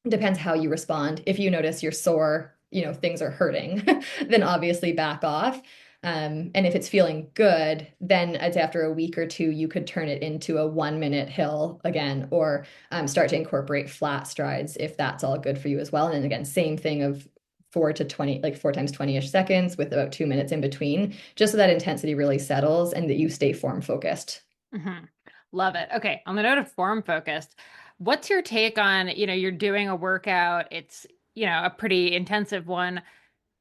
Depends how you respond. If you notice you're sore, things are hurting, then obviously back off. And if it's feeling good, then I'd say after a week or two, you could turn it into a 1 minute hill again, or start to incorporate flat strides if that's all good for you as well. And then again, same thing of 4 to 20, like 4 times 20-ish seconds with about 2 minutes in between, just so that intensity really settles and that you stay form focused. Mm-hmm. Love it. Okay. On the note of form focused, what's your take on, you're doing a workout, it's, a pretty intensive one,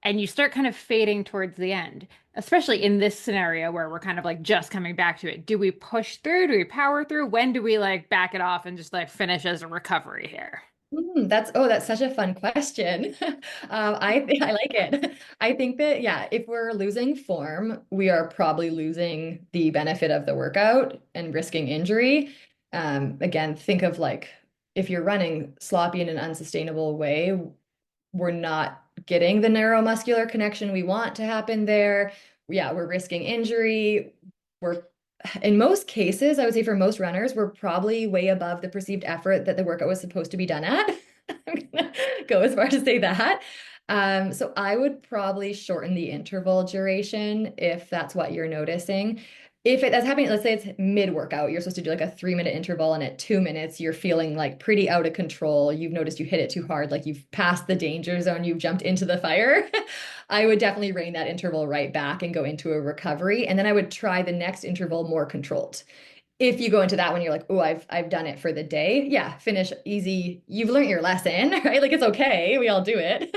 and you start kind of fading towards the end, especially in this scenario where we're kind of like just coming back to it. Do we push through? Do we power through? When do we like back it off and just like finish as a recovery here? That's such a fun question. I like it. I think that, yeah, if we're losing form, we are probably losing the benefit of the workout and risking injury. Again, think of like if you're running sloppy in an unsustainable way, we're not getting the neuromuscular connection we want to happen there. Yeah, we're risking injury. We're in most cases, I would say for most runners, we're probably way above the perceived effort that the workout was supposed to be done at. I'm gonna go as far to say that. So I would probably shorten the interval duration if that's what you're noticing. If that's happening, let's say it's mid-workout, you're supposed to do like a 3 minute interval, and at 2 minutes, you're feeling like pretty out of control. You've noticed you hit it too hard, like you've passed the danger zone, you've jumped into the fire. I would definitely rein that interval right back and go into a recovery. And then I would try the next interval more controlled. If you go into that one, you're like, oh, I've done it for the day. Yeah, finish easy. You've learned your lesson, right? Like it's okay. We all do it.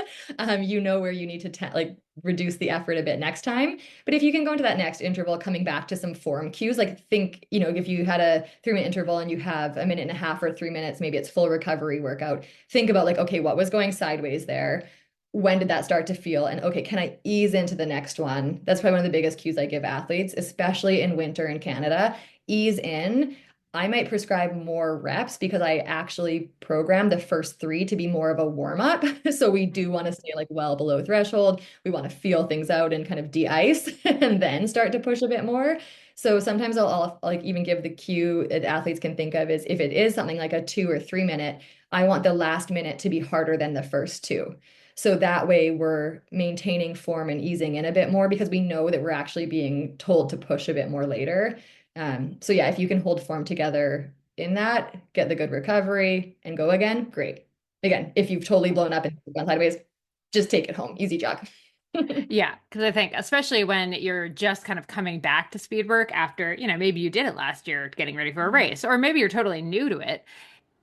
You know where you need to like reduce the effort a bit next time. But if you can go into that next interval, coming back to some form cues, like think, if you had a 3 minute interval and you have a minute and a half or 3 minutes, maybe it's full recovery workout. Think about like, okay, what was going sideways there? When did that start to feel? And okay, can I ease into the next one? That's probably one of the biggest cues I give athletes, especially in winter in Canada. Ease in. I might prescribe more reps because I actually program the first three to be more of a warm up. So we do want to stay like well below threshold. We want to feel things out and kind of de-ice and then start to push a bit more. So sometimes I'll like even give the cue that athletes can think of is if it is something like a 2 or 3 minute, I want the last minute to be harder than the first two. So that way we're maintaining form and easing in a bit more because we know that we're actually being told to push a bit more later. So yeah, if you can hold form together in that, get the good recovery and go again, great. Again, if you've totally blown up and gone sideways, just take it home. Easy jog. Yeah, because I think especially when you're just kind of coming back to speed work after, maybe you did it last year getting ready for a race, or maybe you're totally new to it.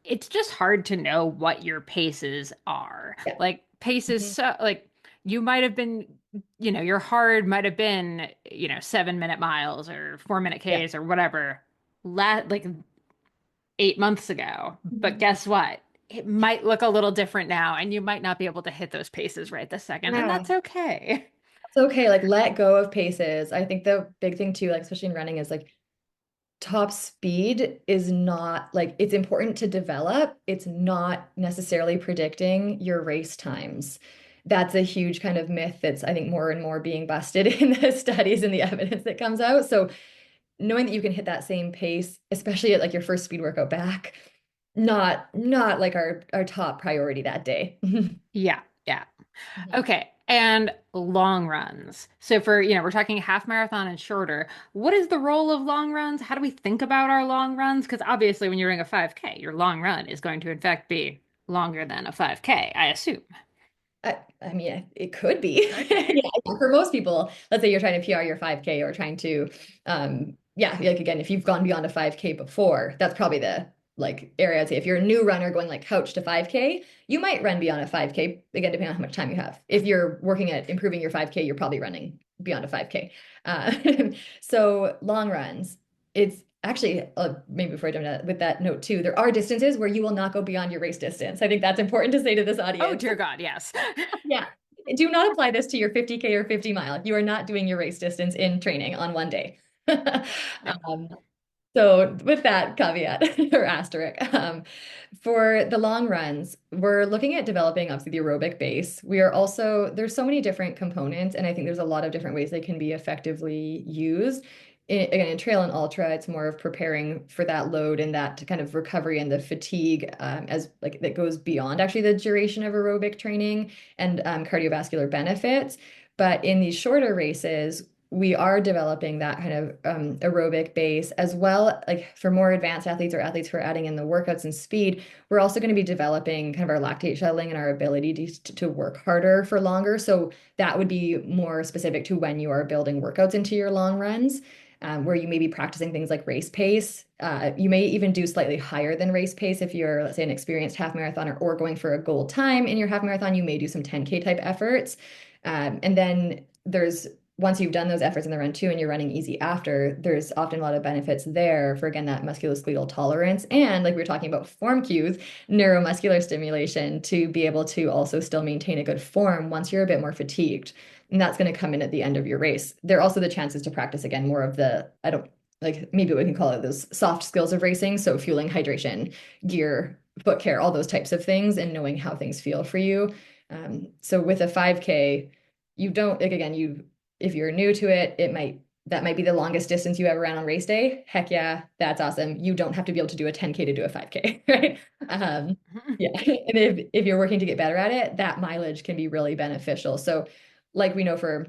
It's just hard to know what your paces are. Yeah. Like paces, Mhm. so like you might have been, your hard might have been, 7 minute miles or 4 minute Yeah. Ks or whatever, like 8 months ago. But Mhm. guess what? It might look a little different now, and you might not be able to hit those paces right this second, and Yeah. that's okay. It's okay. Like let go of paces. I think the big thing too, like especially in running, is like top speed is not like it's important to develop. It's not necessarily predicting your race times. That's a huge kind of myth that's I think more and more being busted in the studies and the evidence that comes out. So knowing that you can hit that same pace, especially at like your first speed workout back, not like our top priority that day. Yeah, yeah. Mhm. Okay. And long runs. So for, we're talking half marathon and shorter. What is the role of long runs? How do we think about our long runs? Because obviously when you're doing a 5K, your long run is going to in fact be longer than a 5K, I assume. I mean, it could be. Okay. Yeah, for most people, let's say you're trying to PR your 5K or trying to, yeah, like again, if you've gone beyond a 5K before, that's probably the like area I'd say. If you're a new runner going like couch to 5K, you might run beyond a 5K, again, depending on how much time you have. If you're working at improving your 5K, you're probably running beyond a 5K. Uh, so long runs, it's actually, maybe before I jump into that, with that note too, there are distances where you will not go beyond your race distance. I think that's important to say to this Oh, audience. dear God, yes. Yeah. Do not apply this to your 50K or 50 mile. You are not doing your race distance in training on one day. No. Um, so with that caveat or asterisk, for the long runs, we're looking at developing obviously the aerobic base. We are also, there's so many different components, and I think there's a lot of different ways they can be effectively used. Again, in trail and ultra, it's more of preparing for that load and that kind of recovery and the fatigue as like that goes beyond actually the duration of aerobic training and cardiovascular benefits. But in these shorter races, we are developing that kind of aerobic base as well. Like for more advanced athletes or athletes who are adding in the workouts and speed, we're also going to be developing kind of our lactate shuttling and our ability to work harder for longer. So that would be more specific to when you are building workouts into your long runs. Where you may be practicing things like race pace. You may even do slightly higher than race pace if you're, let's say, an experienced half marathoner or going for a gold time in your half marathon. You may do some 10K type efforts. And then once you've done those efforts in the run two and you're running easy after, there's often a lot of benefits there for, again, that musculoskeletal tolerance. And like we were talking about form cues, neuromuscular stimulation to be able to also still maintain a good form once you're a bit more fatigued. And that's going to come in at the end of your race. There are also the chances to practice again more of the, I don't like maybe we can call it those soft skills of racing. So fueling, hydration, gear, foot care, all those types of things, and knowing how things feel for you. So with a 5K, you don't like again, if you're new to it, that might be the longest distance you ever ran on race day. Heck yeah, that's awesome. You don't have to be able to do a 10K to do a 5K, right? Yeah. And if you're working to get better at it, that mileage can be really beneficial. So like we know for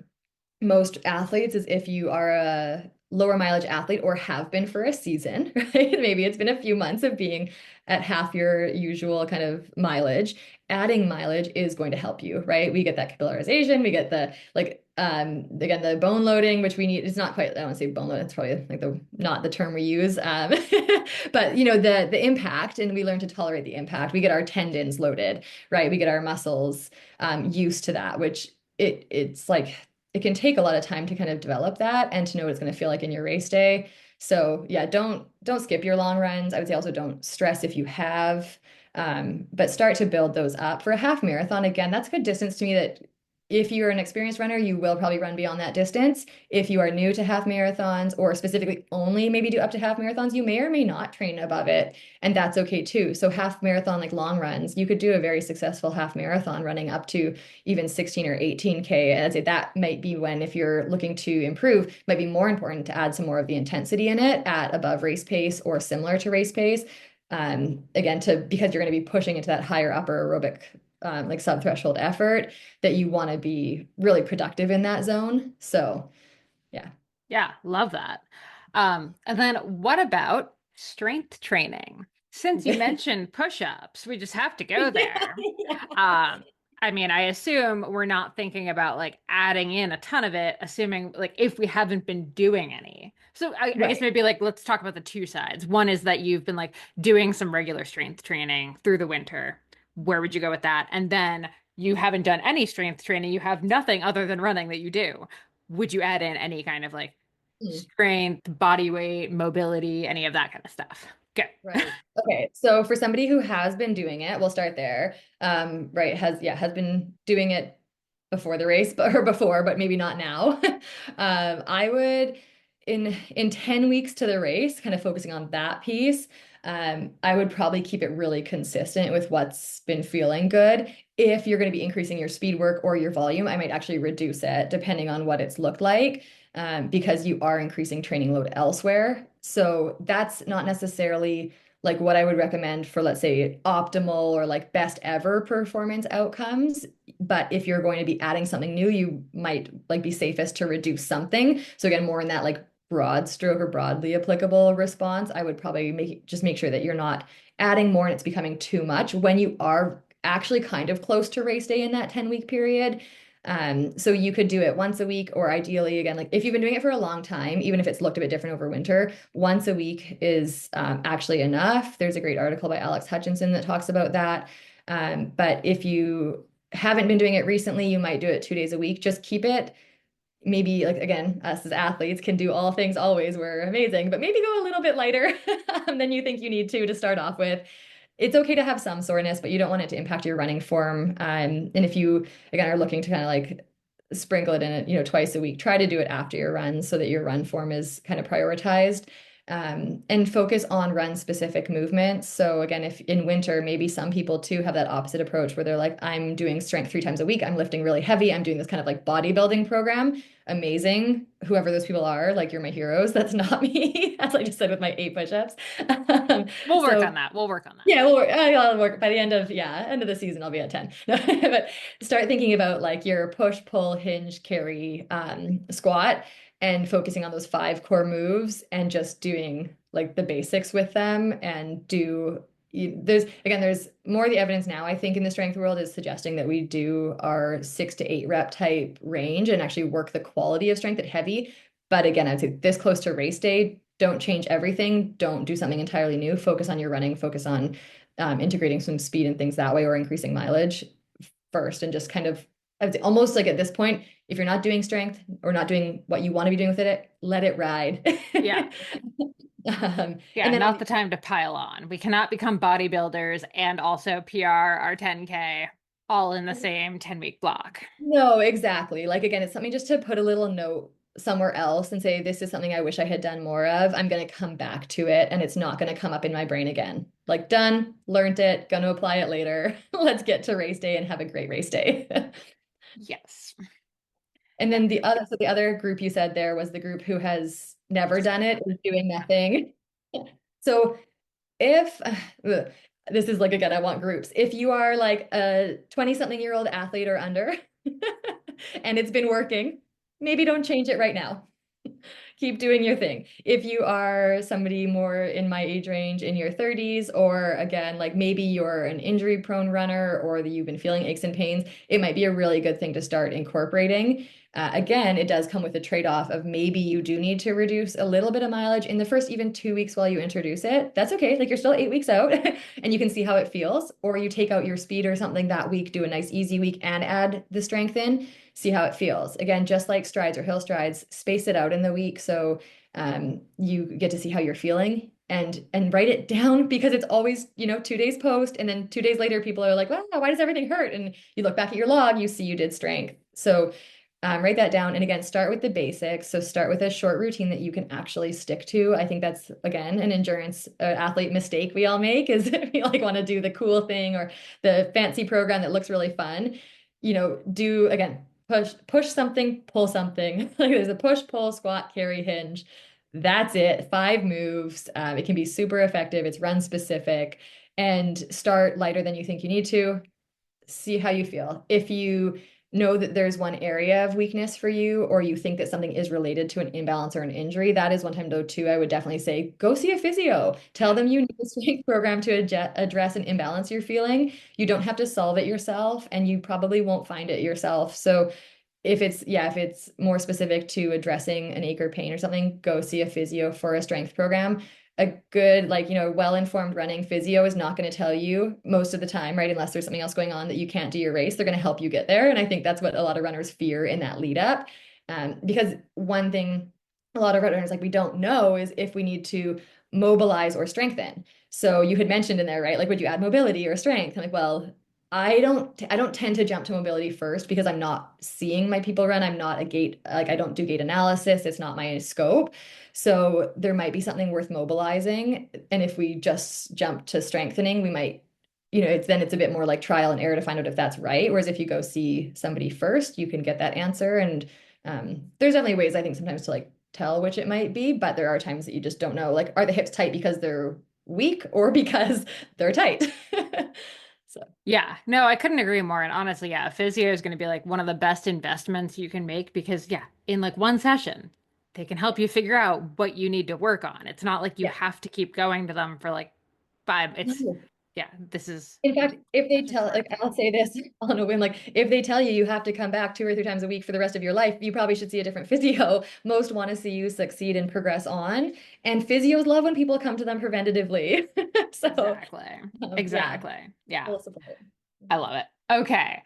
most athletes is if you are a lower mileage athlete or have been for a season, right? Maybe it's been a few months of being at half your usual kind of mileage. Adding mileage is going to help you, right? We get that capillarization, we get the like again the bone loading, which we need. It's not quite, I don't want to say bone loading, it's probably like the not the term we use. But the impact, and we learn to tolerate the impact. We get our tendons loaded, right? We get our muscles used to that, which it's like it can take a lot of time to kind of develop that and to know what it's going to feel like in your race day. So yeah, don't skip your long runs. I would say also don't stress if you have, but start to build those up for a half marathon. Again, that's a good distance to me that if you're an experienced runner, you will probably run beyond that distance. If you are new to half marathons or specifically only maybe do up to half marathons, you may or may not train above it. And that's okay too. So half marathon, like long runs, you could do a very successful half marathon running up to even 16 or 18K. And I'd say that might be when, if you're looking to improve, might be more important to add some more of the intensity in it at above race pace or similar to race pace. Again, because you're going to be pushing into that higher upper aerobic like sub-threshold effort that you want to be really productive in that zone. So yeah. Yeah, love that. And then what about strength training? Since you mentioned push-ups, we just have to go there. Yeah. Um, I mean, I assume we're not thinking about like adding in a ton of it, assuming like if we haven't been doing any. So I guess Right. maybe like let's talk about the two sides. One is that you've been like doing some regular strength training through the winter. Where would you go with that? And then you haven't done any strength training. You have nothing other than running that you do. Would you add in any kind of like Mm. strength, body weight, mobility, any of that kind of stuff? Good. Right. Okay. So for somebody who has been doing it, we'll start there. Right. Has been doing it before the race, but or before, but maybe not now. I would, in 10 weeks to the race, kind of focusing on that piece, I would probably keep it really consistent with what's been feeling good. If you're going to be increasing your speed work or your volume, I might actually reduce it depending on what it's looked like, because you are increasing training load elsewhere. So that's not necessarily like what I would recommend for, let's say, optimal or like best ever performance outcomes. But if you're going to be adding something new, you might like be safest to reduce something. So again, more in that like broad stroke or broadly applicable response, I would probably make sure that you're not adding more and it's becoming too much when you are actually kind of close to race day in that 10-week period. So you could do it once a week, or ideally, again, like if you've been doing it for a long time, even if it's looked a bit different over winter, once a week is actually enough. There's a great article by Alex Hutchinson that talks about that. But if you haven't been doing it recently, you might do it 2 days a week. Just keep it. Maybe like again, us as athletes can do all things always. We're amazing, but maybe go a little bit lighter than you think you need to start off with. It's okay to have some soreness, but you don't want it to impact your running form. And if you, again, are looking to kind of like sprinkle it in it, twice a week, try to do it after your run so that your run form is kind of prioritized. And focus on run specific movements. So again, if in winter, maybe some people too have that opposite approach where they're like, I'm doing strength 3 times a week. I'm lifting really heavy. I'm doing this kind of like bodybuilding program. Amazing. Whoever those people are, like you're my heroes. That's not me. As I just said with my 8 push-ups. We'll work So on that. We'll work on that. yeah, I'll work by the end of the season. I'll be at 10. But start thinking about like your push, pull, hinge, carry, squat, and focusing on those 5 core moves and just doing like the basics with them. And there's more of the evidence now, I think, in the strength world is suggesting that we do our 6 to 8 rep type range and actually work the quality of strength at heavy. But again, I'd say this close to race day, don't change everything. Don't do something entirely new. Focus on your running, focus on integrating some speed and things that way, or increasing mileage first. And just kind of, I would say almost like at this point, if you're not doing strength or not doing what you want to be doing with it, let it ride. Yeah. Yeah, and then not the time to pile on. We cannot become bodybuilders and also PR our 10K all in the same 10-week block. no, exactly. Like again, it's something just to put a little note somewhere else and say, this is something I wish I had done more of. I'm going to come back to it and it's not going to come up in my brain again. Like done, learned it, going to apply it later. Let's get to race day and have a great race day. Yes. And then the other group you said there was the group who has never done it, is doing nothing. So if this is like, again, I want groups. If you are like a 20-something-year-old athlete or under and it's been working, maybe don't change it right now. Keep doing your thing. If you are somebody more in my age range in your 30s, or again, like maybe you're an injury prone runner or that you've been feeling aches and pains, it might be a really good thing to start incorporating. Again, it does come with a trade-off of maybe you do need to reduce a little bit of mileage in the first even 2 weeks while you introduce it. That's okay. Like you're still 8 weeks out and you can see how it feels. Or you take out your speed or something that week, do a nice easy week and add the strength in, see how it feels. Again, just like strides or hill strides, space it out in the week so you get to see how you're feeling and write it down, because it's always 2 days post and then 2 days later people are like, wow, why does everything hurt? And you look back at your log, you see you did strength. So write that down. And again, start with the basics. So start with a short routine that you can actually stick to. I think that's, again, an endurance athlete mistake we all make is we like want to do the cool thing or the fancy program that looks really fun. Do again, push something, pull something. Like there's a push, pull, squat, carry, hinge. That's it. 5 moves. It can be super effective. It's run specific, and start lighter than you think you need to. See how you feel. If you know that there's one area of weakness for you, or you think that something is related to an imbalance or an injury, that is one time though too, I would definitely say, go see a physio. Tell them you need a strength program to address an imbalance you're feeling. You don't have to solve it yourself, and you probably won't find it yourself. So if it's more specific to addressing an ache or pain or something, go see a physio for a strength program. A good, well-informed running physio is not going to tell you most of the time, right? Unless there's something else going on that you can't do your race, they're going to help you get there. And I think that's what a lot of runners fear in that lead up. Because one thing a lot of runners we don't know is if we need to mobilize or strengthen. So you had mentioned in there, right? Like, would you add mobility or strength? I'm like, well, I don't tend to jump to mobility first because I'm not seeing my people run. I'm not a gait, like I don't do gait analysis. It's not my scope. So there might be something worth mobilizing. And if we just jump to strengthening, we might, it's a bit more like trial and error to find out if that's right. Whereas if you go see somebody first, you can get that answer. And there's definitely ways I think sometimes to like tell which it might be, but there are times that you just don't know. Like, are the hips tight because they're weak or because they're tight? So. Yeah, no, I couldn't agree more. And honestly, yeah, physio is going to be like one of the best investments you can make because, yeah, in like one session, they can help you figure out what you need to work on. It's not like you Yeah. have to keep going to them for like five. It's, No. yeah, this is In fact, if they such a tell, smart like, I'll say this on a whim, like, if they tell you you have to come back 2 or 3 times a week for the rest of your life, you probably should see a different physio. Most want to see you succeed and progress on. And physios love when people come to them preventatively. So, exactly. yeah, Exactly. Yeah, full support. I love it. Okay.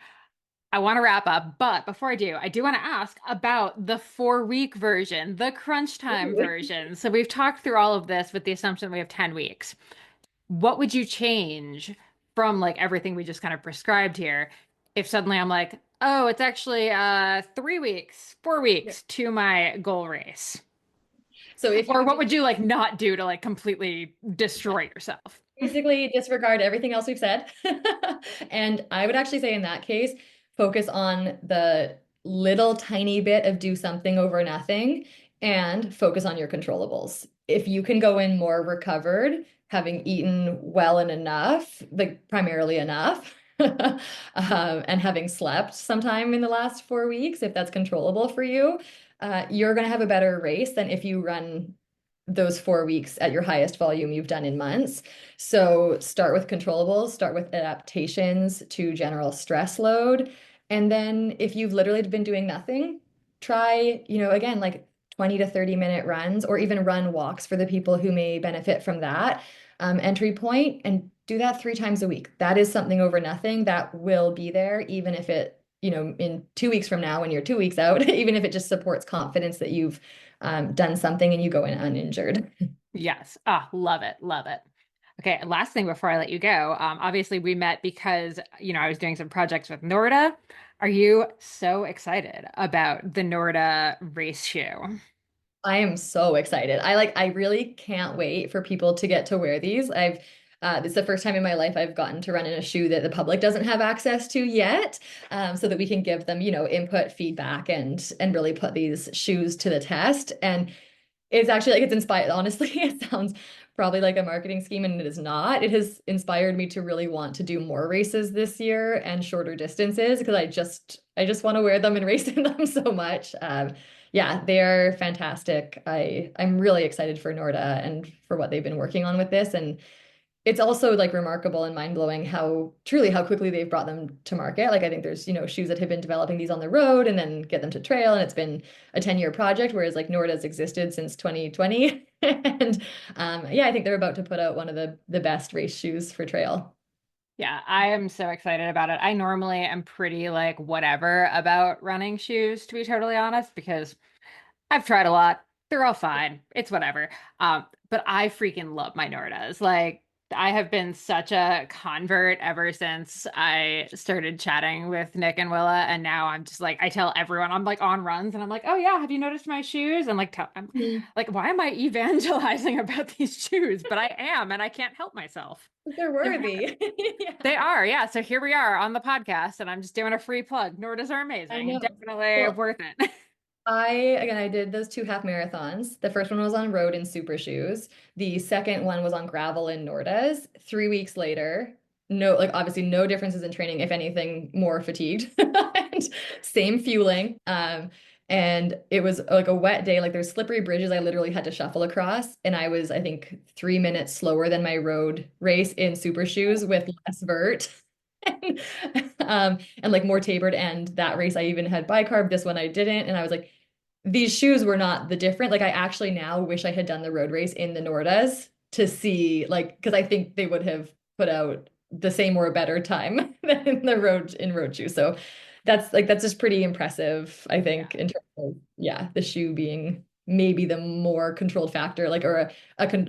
I want to wrap up, but before I do want to ask about the 4 week version, the crunch time version. So we've talked through all of this with the assumption we have 10 weeks. What would you change from like everything we just kind of prescribed here if suddenly I'm like, oh, it's actually 3 weeks, four Yeah. weeks to my goal race? So if Or you what just would you like not do to like completely destroy yourself? basically disregard everything else we've said. And I would actually say in that case, focus on the little tiny bit of do something over nothing and focus on your controllables. If you can go in more recovered, having eaten well and enough, like primarily enough, and having slept sometime in the last 4 weeks, if that's controllable for you, you're going to have a better race than if you run those 4 weeks at your highest volume you've done in months. So start with controllables, start with adaptations to general stress load. And then if you've literally been doing nothing, try, again, like 20 to 30-minute runs or even run walks for the people who may benefit from that entry point and do that 3 times a week. That is something over nothing that will be there, even if it, in 2 weeks from now, when you're 2 weeks out, even if it just supports confidence that you've done something and you go in uninjured. Yes. Ah, love it. Love it. Okay, last thing before I let you go. Obviously, we met because, I was doing some projects with Norda. Are you so excited about the Norda race shoe? I am so excited. I really can't wait for people to get to wear these. This is the first time in my life I've gotten to run in a shoe that the public doesn't have access to yet, so that we can give them, input, feedback, and really put these shoes to the test. And it's actually like it's inspired, honestly, it sounds probably like a marketing scheme and it is not. It has inspired me to really want to do more races this year and shorter distances because I just want to wear them and race in them so much. Yeah, they're fantastic. I'm really excited for Norda and for what they've been working on with this. And it's also like remarkable and mind-blowing how quickly they've brought them to market. Like I think there's, shoes that have been developing these on the road and then get them to trail and it's been a 10-year project, whereas like Norda's existed since 2020. And yeah, I think they're about to put out one of the best race shoes for trail. Yeah, I am so excited about it. I normally am pretty like whatever about running shoes, to be totally honest, because I've tried a lot. They're all fine. It's whatever. But I freaking love my Nordas. Like I have been such a convert ever since I started chatting with Nick and Willa, and now I'm just like I tell everyone I'm like on runs, and I'm like, oh yeah, have you noticed my shoes? And like, I'm Mhm. like, why am I evangelizing about these shoes? But I am, and I can't help myself. They're They're worthy. they Yeah, are, yeah. So here we are on the podcast, and I'm just doing a free plug. Nordas are I amazing. know. Definitely Well, worth it. I did those 2 half marathons. The first one was on road in super shoes. The second one was on gravel in Nordas. 3 weeks later, no, like obviously no differences in training, if anything, more fatigued. And same fueling. And it was like a wet day, like there's slippery bridges I literally had to shuffle across. And I was, I think, 3 minutes slower than my road race in super shoes with less vert. And like more tapered. And that race I even had bicarb. This one I didn't. And I was like, these shoes were not the different. Like I actually now wish I had done the road race in the Nordas to see like because I think they would have put out the same or a better time than in the road shoes. So that's just pretty impressive, I Yeah. think, in terms of yeah, the shoe being maybe the more controlled factor, like or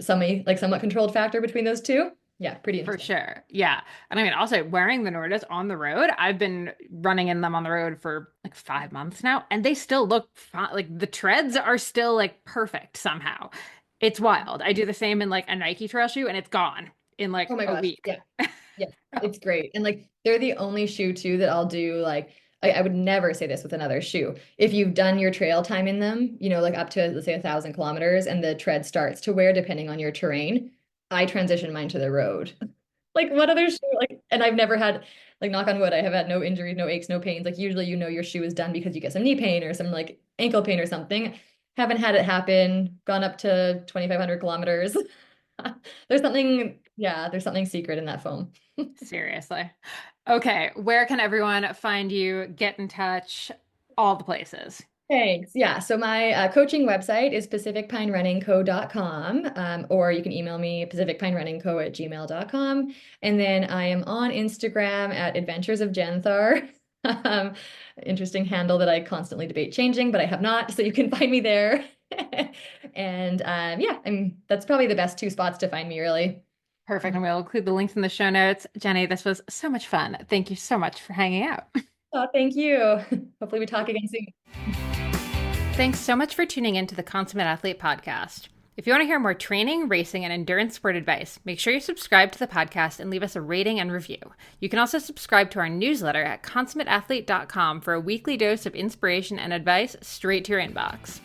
somewhat controlled factor between those two. Yeah, pretty For interesting. sure. Yeah. And I mean, also wearing the Nordas on the road, I've been running in them on the road for like 5 months now, and they still look fine. Like the treads are still like perfect somehow. It's wild. I do the same in like a Nike trail shoe, and it's gone in Oh like my a gosh. week. Yeah. Yeah. It's great. And like they're the only shoe too that I'll do like I would never say this with another shoe. If you've done your trail time in them, you know, like up to let's say 1,000 kilometers and the tread starts to wear depending on your terrain, I transition mine to the road. Like what other shoe? Like, and I've never had like knock on wood, I have had no injuries, no aches, no pains. Like usually you know your shoe is done because you get some knee pain or some like ankle pain or something. Haven't had it happen, gone up to 2,500 kilometers. There's something, yeah, there's something secret in that foam. Seriously. Okay. Where can everyone find you, get in touch, all the places? Thanks. Yeah. So my coaching website is pacificpinerunningco.com, or you can email me pacificpinerunningco@gmail.com. And then I am on Instagram at Adventures of Genthar. Um, Interesting handle that I constantly debate changing, but I have not. So you can find me there. And yeah, that's probably the best two spots to find me, really. Perfect. And we'll include the links in the show notes. Jenny, this was so much fun. Thank you so much for hanging out. Oh, thank you. Hopefully we talk again soon. Thanks so much for tuning in to the Consummate Athlete podcast. If you want to hear more training, racing, and endurance sport advice, make sure you subscribe to the podcast and leave us a rating and review. You can also subscribe to our newsletter at consummateathlete.com for a weekly dose of inspiration and advice straight to your inbox.